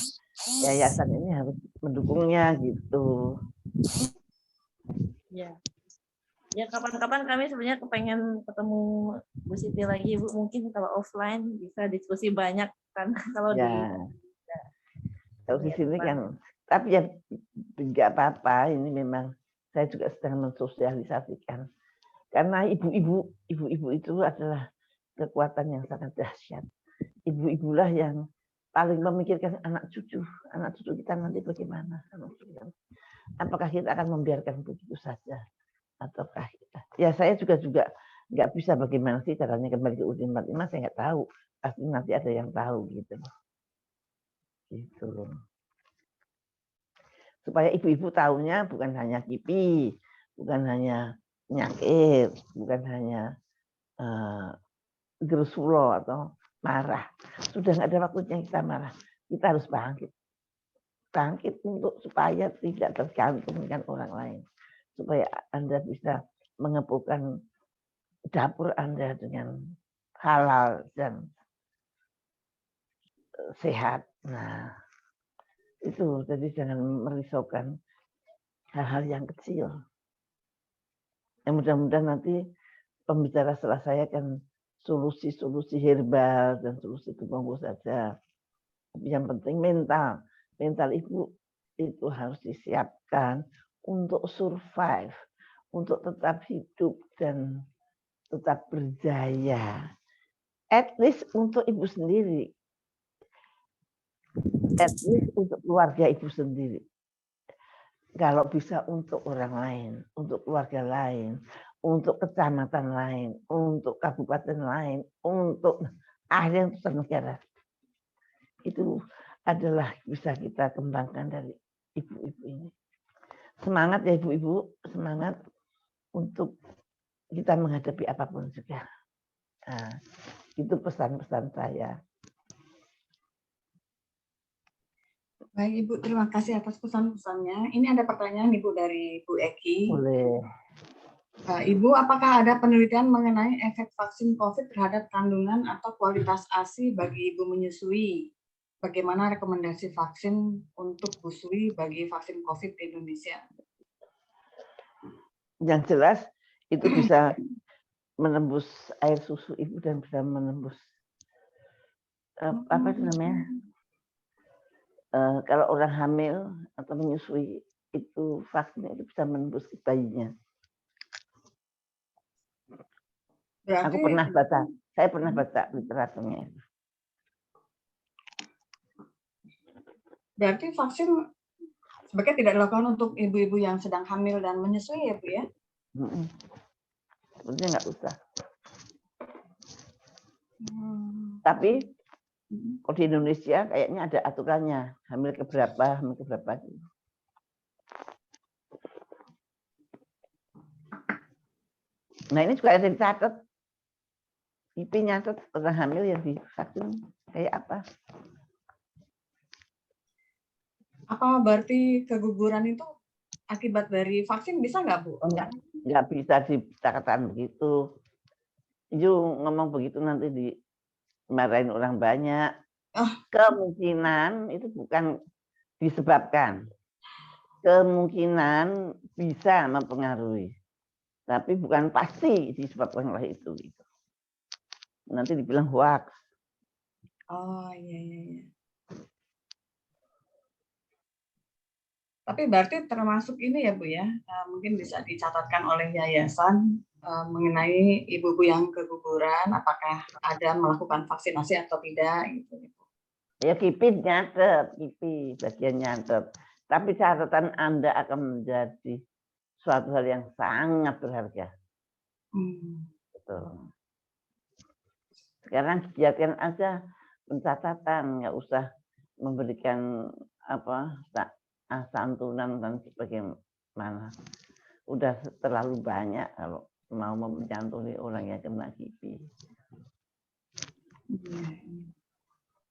C: yayasan ini harus mendukungnya gitu.
B: Ya. Ya kapan-kapan kami sebenarnya kepengen ketemu Bu Siti lagi Bu, mungkin kalau offline bisa diskusi banyak kan kalau
C: kalau di sini kan, tapi ya nggak apa-apa, ini memang saya juga sedang mensosialisasikan. Karena ibu-ibu itu adalah kekuatan yang sangat dahsyat. Ibu-ibulah yang paling memikirkan anak cucu kita nanti bagaimana. Apakah kita akan membiarkan begitu saja? Ataukah kita? Ya saya juga nggak bisa bagaimana sih caranya kembali ke UUD 45, saya nggak tahu. Pasti nanti ada yang tahu gitu. Gitu. Supaya ibu-ibu tahunya bukan hanya kipi, bukan hanya penyakit, bukan hanya gerusulo atau marah. Sudah nggak ada waktunya kita marah. Kita harus bangkit. Bangkit untuk supaya tidak tergantung dengan orang lain. Supaya Anda bisa mengepulkan dapur Anda dengan halal dan sehat. Nah, itu jadi jangan merisaukan hal-hal yang kecil. Yang mudah-mudahan nanti pembicara setelah saya kan solusi-solusi herbal dan solusi tumbuh saja. Yang penting mental ibu itu harus disiapkan untuk survive, untuk tetap hidup dan tetap berjaya. At least untuk ibu sendiri, at least untuk keluarga ibu sendiri. Kalau bisa untuk orang lain, untuk keluarga lain, untuk kecamatan lain, untuk kabupaten lain, untuk akhirnya untuk negara. Itu adalah bisa kita kembangkan dari ibu-ibu ini. Semangat ya ibu-ibu, semangat untuk kita menghadapi apapun juga. Nah, itu pesan-pesan saya.
A: Baik Ibu, terima kasih atas pesan-pesannya. Ini ada pertanyaan Ibu dari Bu Eki.
C: Boleh.
A: Ibu, apakah ada penelitian mengenai efek vaksin COVID terhadap kandungan atau kualitas ASI bagi ibu menyusui? Bagaimana rekomendasi vaksin untuk busui bagi vaksin COVID di Indonesia?
C: Yang jelas itu bisa menembus air susu ibu dan bisa menembus apa itu namanya? Kalau orang hamil atau menyusui itu vaksin itu bisa menembus bayinya.
A: Berarti,
C: saya pernah baca literaturnya.
A: Berarti vaksin sebaiknya tidak dilakukan untuk ibu-ibu yang sedang hamil dan menyusui ya Bu ya?
C: Sebenarnya nggak usah. Tapi kalau di Indonesia kayaknya ada aturannya, hamil keberapa. Nah ini juga ada dicatat. IP nyatet orang hamil yang divaksin kayak apa?
A: Apa berarti keguguran itu akibat dari vaksin bisa nggak Bu?
C: Oh, nggak bisa dikatakan begitu. You ngomong begitu nanti dimarahin orang banyak. Kemungkinan itu bukan disebabkan. Kemungkinan bisa mempengaruhi. Tapi bukan pasti disebabkan oleh itu. Nanti dibilang hoax.
A: Oh iya. Tapi berarti termasuk ini ya Bu ya, mungkin bisa dicatatkan oleh yayasan mengenai ibu-ibu yang keguguran, apakah ada melakukan vaksinasi atau tidak gitu.
C: Ya KIPI nyatet, KIPI bagian nyatet. Tapi catatan Anda akan menjadi suatu hal yang sangat berharga. Betul. Sekarang giatkan aja pencatatan, nggak usah memberikan santunan dan sebagaimana. Udah terlalu banyak kalau mau menyantuni orang yang kena KIPI.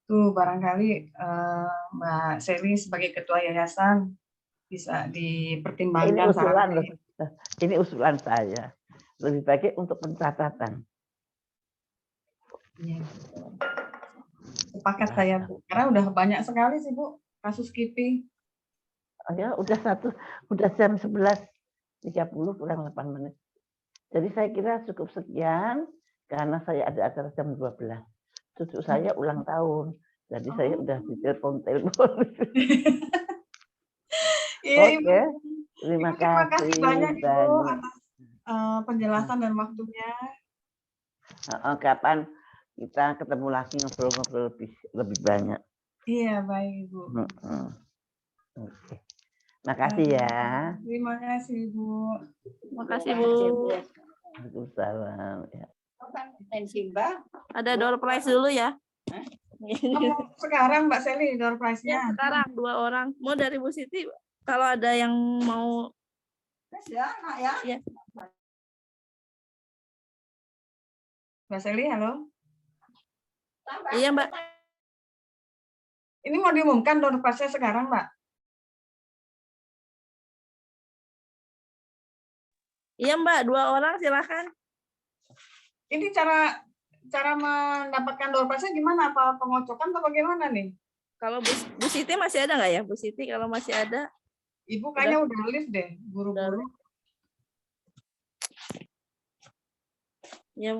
A: Tuh barangkali Mbak Seli sebagai ketua yayasan bisa dipertimbangkan.
C: Ini usulan saya. Lebih baik untuk pencatatan.
A: Iya. Sepakat saya Bu. Karena udah banyak sekali sih Bu kasus KIPI.
C: Ya udah jam 11.30 kurang 8 menit. Jadi saya kira cukup sekian karena saya ada acara jam 12. Cucu saya ulang tahun. Jadi saya udah ditelepon.
A: Iya,
C: Oke. Terima
A: Terima kasih banyak Ibu
C: banyak.
A: atas penjelasan dan waktunya.
C: Kapan kita ketemu lagi ngobrol-ngobrol lebih banyak.
A: Iya, baik Ibu.
C: Oke. Makasih ya.
A: Terima kasih Ibu.
B: Terima kasih Bu.
C: Waalaikumsalam. Ya.
B: Ada door prize dulu ya.
A: Sekarang Mbak Seli door prize-nya.
B: Ya, sekarang 2 orang. Mau dari Bu Siti kalau ada yang mau.
A: Ya. Mbak Seli, halo.
B: Iya Mbak.
A: Ini mau diumumkan door prize-nya sekarang Mbak?
B: Iya Mbak, 2 orang silakan.
A: Ini cara mendapatkan door prize-nya gimana? Apa pengocokan atau bagaimana nih?
B: Kalau Bu Siti masih ada nggak ya? Bu Siti kalau masih ada.
A: Ibu kayaknya udah live deh, buru-buru.
B: Ya.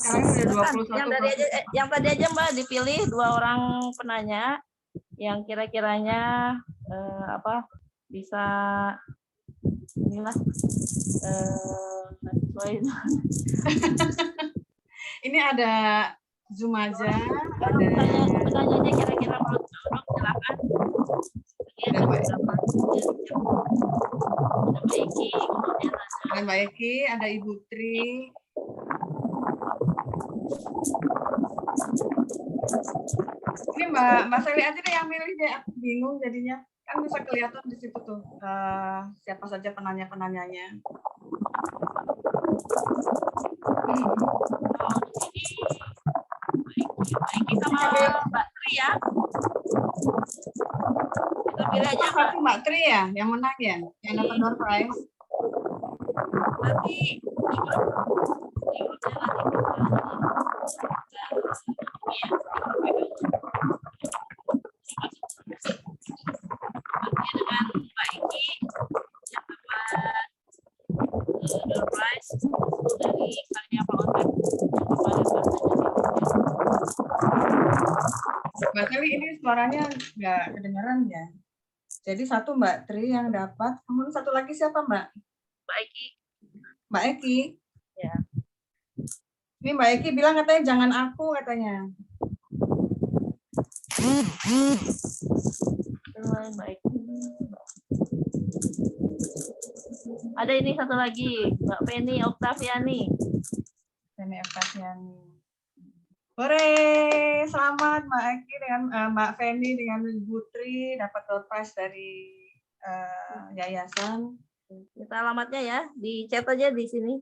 A: Sekarang udah 21.
B: Yang tadi aja Mbak dipilih 2 orang penanya yang kira-kiranya bisa inilah
A: Ini ada Zumaja, ada
B: pertanyaannya kira-kira menurut silakan.
A: Ada Mbak Eki, ada Ibu Tri. Ini Mbak Seli aja deh yang milih deh, aku bingung jadinya. Kan bisa kelihatan di situ tuh siapa saja penanya-penanyanya.
B: Ini sama Mbak Tri ya. Kita pilih aja
A: Mbak Tri ya yang menang ya, yang dapat door prize.
B: Nanti dengan Mbak Iki yang dapat door prize dari karya Pak Otak.
A: Mbak Seli ini suaranya nggak kedengaran ya. Jadi satu Mbak Tri yang dapat, kemudian satu lagi siapa Mbak?
B: Mbak Eki.
A: Mbak Eki.
B: Ya.
A: Ini Mbak Eki bilang katanya jangan aku katanya.
B: Mbak Eki. Ada ini satu lagi, Mbak Penny Oktaviani.
A: Penny Oktaviani. Hore, selamat Mbak Eki dengan Mbak Penny dengan Ibu Tri dapat door prize dari yayasan.
B: Kita alamatnya ya, di chat aja di sini.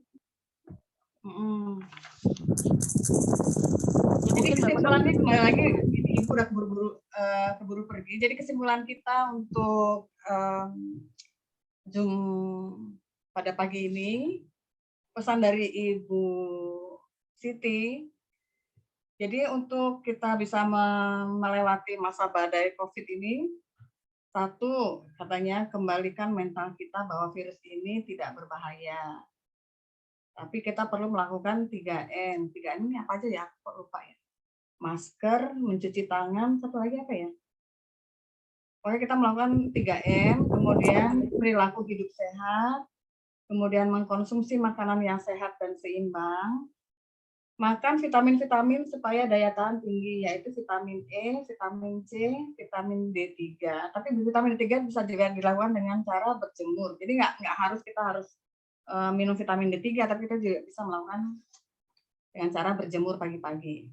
A: Jadi kesimpulannya kembali lagi, ini Ibu udah keburu pergi. Jadi kesimpulan kita untuk Zoom pada pagi ini, pesan dari Ibu Siti. Jadi untuk kita bisa melewati masa badai COVID ini, satu, katanya kembalikan mental kita bahwa virus ini tidak berbahaya. Tapi kita perlu melakukan 3M. 3M ini apa aja ya? Kok lupa ya? Masker, mencuci tangan, satu lagi apa ya? Pokoknya kita melakukan 3M, kemudian perilaku hidup sehat, kemudian mengkonsumsi makanan yang sehat dan seimbang, makan vitamin-vitamin supaya daya tahan tinggi, yaitu vitamin E, vitamin C, vitamin D3. Tapi vitamin D3 bisa juga dilakukan dengan cara berjemur. Jadi nggak harus kita harus minum vitamin D3, tapi kita juga bisa melakukan dengan cara berjemur pagi-pagi.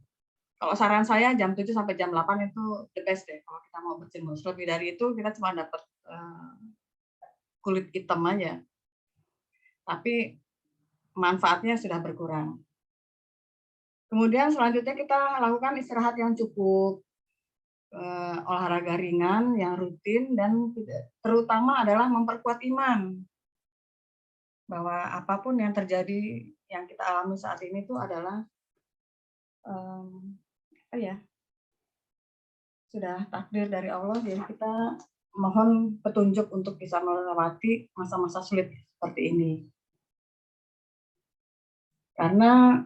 A: Kalau saran saya jam 7 sampai jam 8 itu the best deh kalau kita mau berjemur. Lebih dari itu kita cuma dapat kulit hitam aja. Tapi manfaatnya sudah berkurang. Kemudian selanjutnya kita lakukan istirahat yang cukup, olahraga ringan yang rutin, dan terutama adalah memperkuat iman. Bahwa apapun yang terjadi, yang kita alami saat ini itu adalah sudah takdir dari Allah, jadi kita mohon petunjuk untuk bisa melewati masa-masa sulit seperti ini. Karena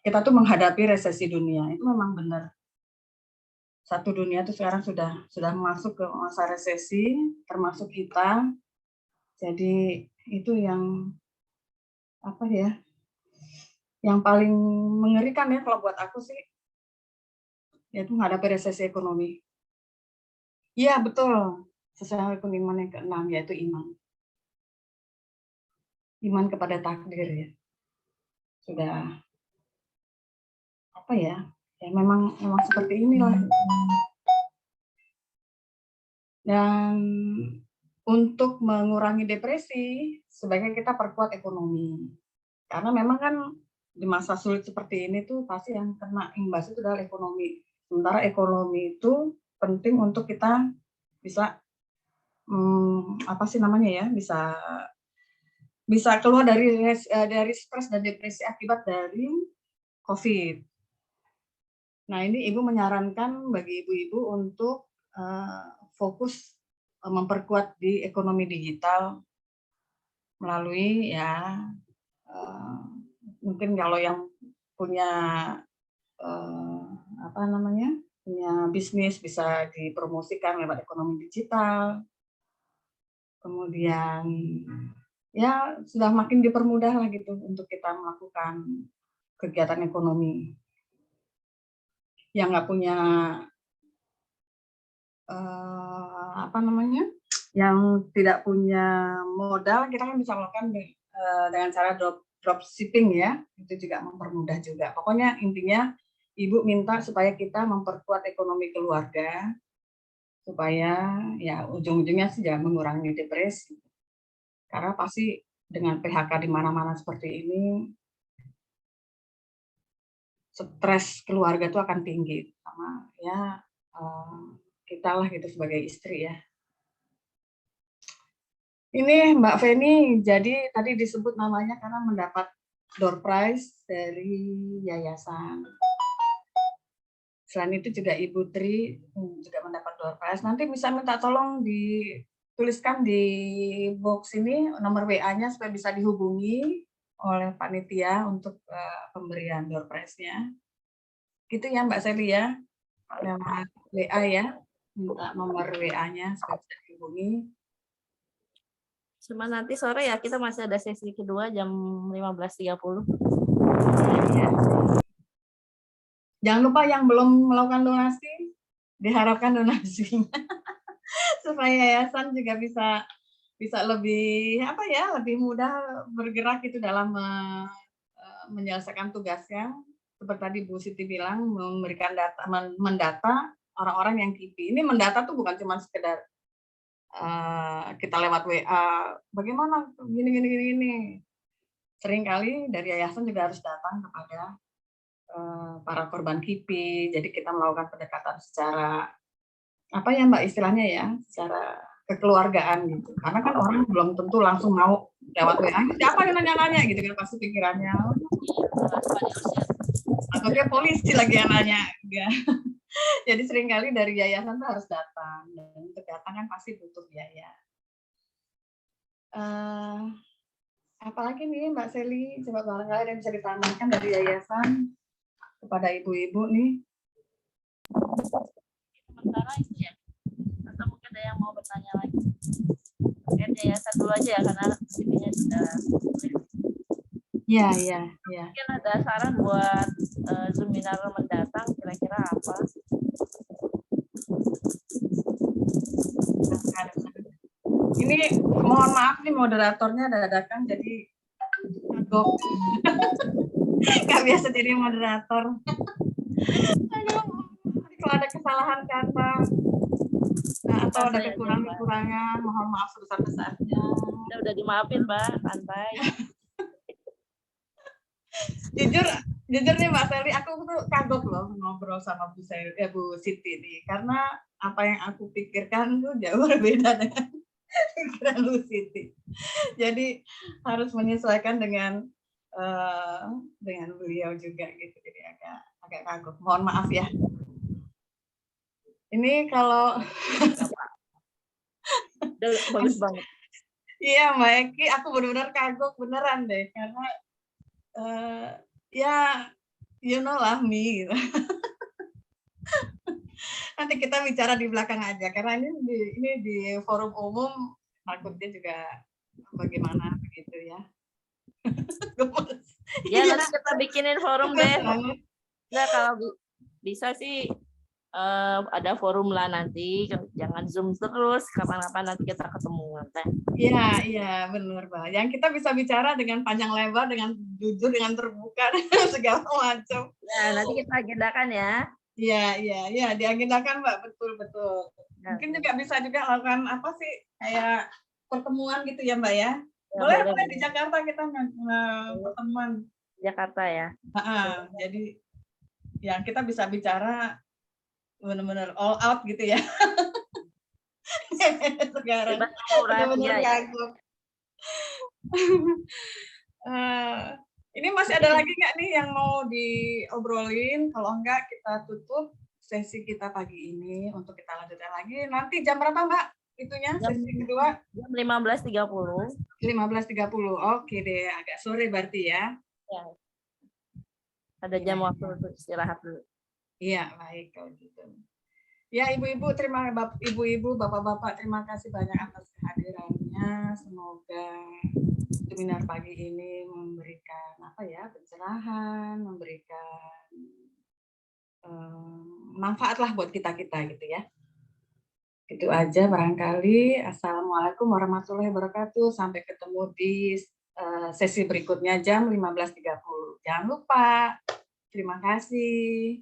A: kita tuh menghadapi resesi dunia. Itu memang benar. Satu dunia tuh sekarang sudah masuk ke masa resesi, termasuk kita. Jadi itu yang apa ya? Yang paling mengerikan ya kalau buat aku sih, yaitu menghadapi resesi ekonomi. Iya betul, sesuai rukun iman yang keenam, yaitu iman. Iman kepada takdir ya. Sudah apa ya? Ya memang seperti inilah. Dan untuk mengurangi depresi, sebaiknya kita perkuat ekonomi. Karena memang kan di masa sulit seperti ini tuh pasti yang kena imbas itu adalah ekonomi. Sementara ekonomi itu penting untuk kita bisa apa sih namanya ya, bisa keluar dari stres dan depresi akibat dari COVID. Nah, ini Ibu menyarankan bagi ibu-ibu untuk fokus memperkuat di ekonomi digital melalui ya mungkin kalau yang punya apa namanya, punya bisnis bisa dipromosikan lewat ekonomi digital. Kemudian ya sudah makin dipermudah lah gitu untuk kita melakukan kegiatan ekonomi. Yang nggak punya apa namanya, yang tidak punya modal, kita kan bisa melakukan dengan cara dropshipping ya, itu juga mempermudah juga. Pokoknya intinya Ibu minta supaya kita memperkuat ekonomi keluarga, supaya ya ujung-ujungnya sih ya mengurangi depresi. Karena pasti dengan PHK di mana-mana seperti ini, stres keluarga itu akan tinggi, sama ya kita lah gitu sebagai istri ya. Ini Mbak Feni, jadi tadi disebut namanya karena mendapat door prize dari yayasan. Selain itu juga Ibu Tri juga mendapat door prize. Nanti bisa minta tolong dituliskan di box ini nomor WA-nya supaya bisa dihubungi oleh panitia untuk pemberian door prize-nya. Gitu ya Mbak Seli ya, lewat WA ya, minta nomor WA-nya supaya bisa dihubungi.
B: Cuma nanti sore ya kita masih ada sesi kedua jam 15.30.
A: Jangan lupa yang belum melakukan donasi, diharapkan donasinya supaya yayasan juga bisa lebih apa ya, lebih mudah bergerak itu dalam menyelesaikan tugasnya. Seperti tadi Bu Siti bilang, memberikan data, mendata orang-orang yang KIPI. Ini mendata tuh bukan cuma sekedar kita lewat WA, bagaimana gini. Seringkali dari yayasan juga harus datang kepada para korban KIPI. Jadi kita melakukan pendekatan secara apa ya Mbak istilahnya ya, secara kekeluargaan gitu. Karena kan orang belum tentu langsung mau lewat WA. Siapa yang nanya-nanya gitu kan pasti pikirannya. Atau dia polisi lagi yang nanya. Jadi seringkali dari yayasan tuh harus datang. Dan untuk datang kan pasti butuh biaya. Apalagi nih Mbak Seli, coba barangkali ada yang bisa ditambahkan dari yayasan kepada ibu-ibu nih.
B: Sementara itu ya, atau mungkin ada yang mau bertanya lagi. Mungkin yayasan dulu aja ya, karena intinya sudah.
A: Iya.
B: Mungkin ada saran buat seminar mendatang, kira-kira apa?
A: Ini mohon maaf nih moderatornya dadakan jadi kagok. Nggak biasa jadi moderator. Kalau ada kesalahan kata atau ada kekurangan, mohon maaf sebesar-besarnya.
B: Udah dimaafin Mbak, santai.
A: jujur nih Mbak Seli, aku tuh kagok loh ngobrol sama Bu Siti nih, karena apa yang aku pikirkan tuh jauh berbeda dengan pikiran Bu Siti. Jadi harus menyesuaikan dengan beliau juga gitu, jadi agak kagok. Mohon maaf ya. Ini kalau
B: bagus banget.
A: Iya Mbak Eki, aku benar-benar kagok beneran deh, karena you know lah me gitu. Nanti kita bicara di belakang aja karena ini di forum umum takutnya juga bagaimana begitu ya.
B: Ya
A: Iya.
B: nanti kita bikinin forum deh. Enggak, kalau bisa sih ada forum lah nanti, jangan Zoom terus, kapan-kapan nanti kita ketemu teh.
A: Iya, benar, Pak. Yang kita bisa bicara dengan panjang lebar, dengan jujur, dengan terbuka, dengan segala macam.
B: Ya, nanti kita agendakan ya.
A: Iya, diagendakan, Mbak. Betul. Mungkin juga bisa juga lakukan apa sih, kayak pertemuan gitu ya, Mbak ya? Boleh di Jakarta kita pertemuan.
B: Jakarta ya.
A: Jadi yang kita bisa bicara benar-benar all out gitu ya. Sekarang benar-benar kagum. Ini masih ada lagi nggak nih yang mau diobrolin? Kalau enggak kita tutup sesi kita pagi ini untuk kita lanjutkan lagi. Nanti jam berapa, Mbak? Itunya sesi kedua?
B: Jam 15.30.
A: 15.30. Oke deh, agak sore berarti ya.
B: Ya. Ada jam waktu untuk istirahat dulu.
A: Iya, baik kalau gitu. Ya, ibu-ibu, bapak-bapak, terima kasih banyak atas kehadirannya. Semoga seminar pagi ini memberikan pencerahan, memberikan manfaat lah buat kita gitu ya. Itu aja barangkali. Assalamualaikum warahmatullahi wabarakatuh. Sampai ketemu di sesi berikutnya jam 15.30. Jangan lupa. Terima kasih.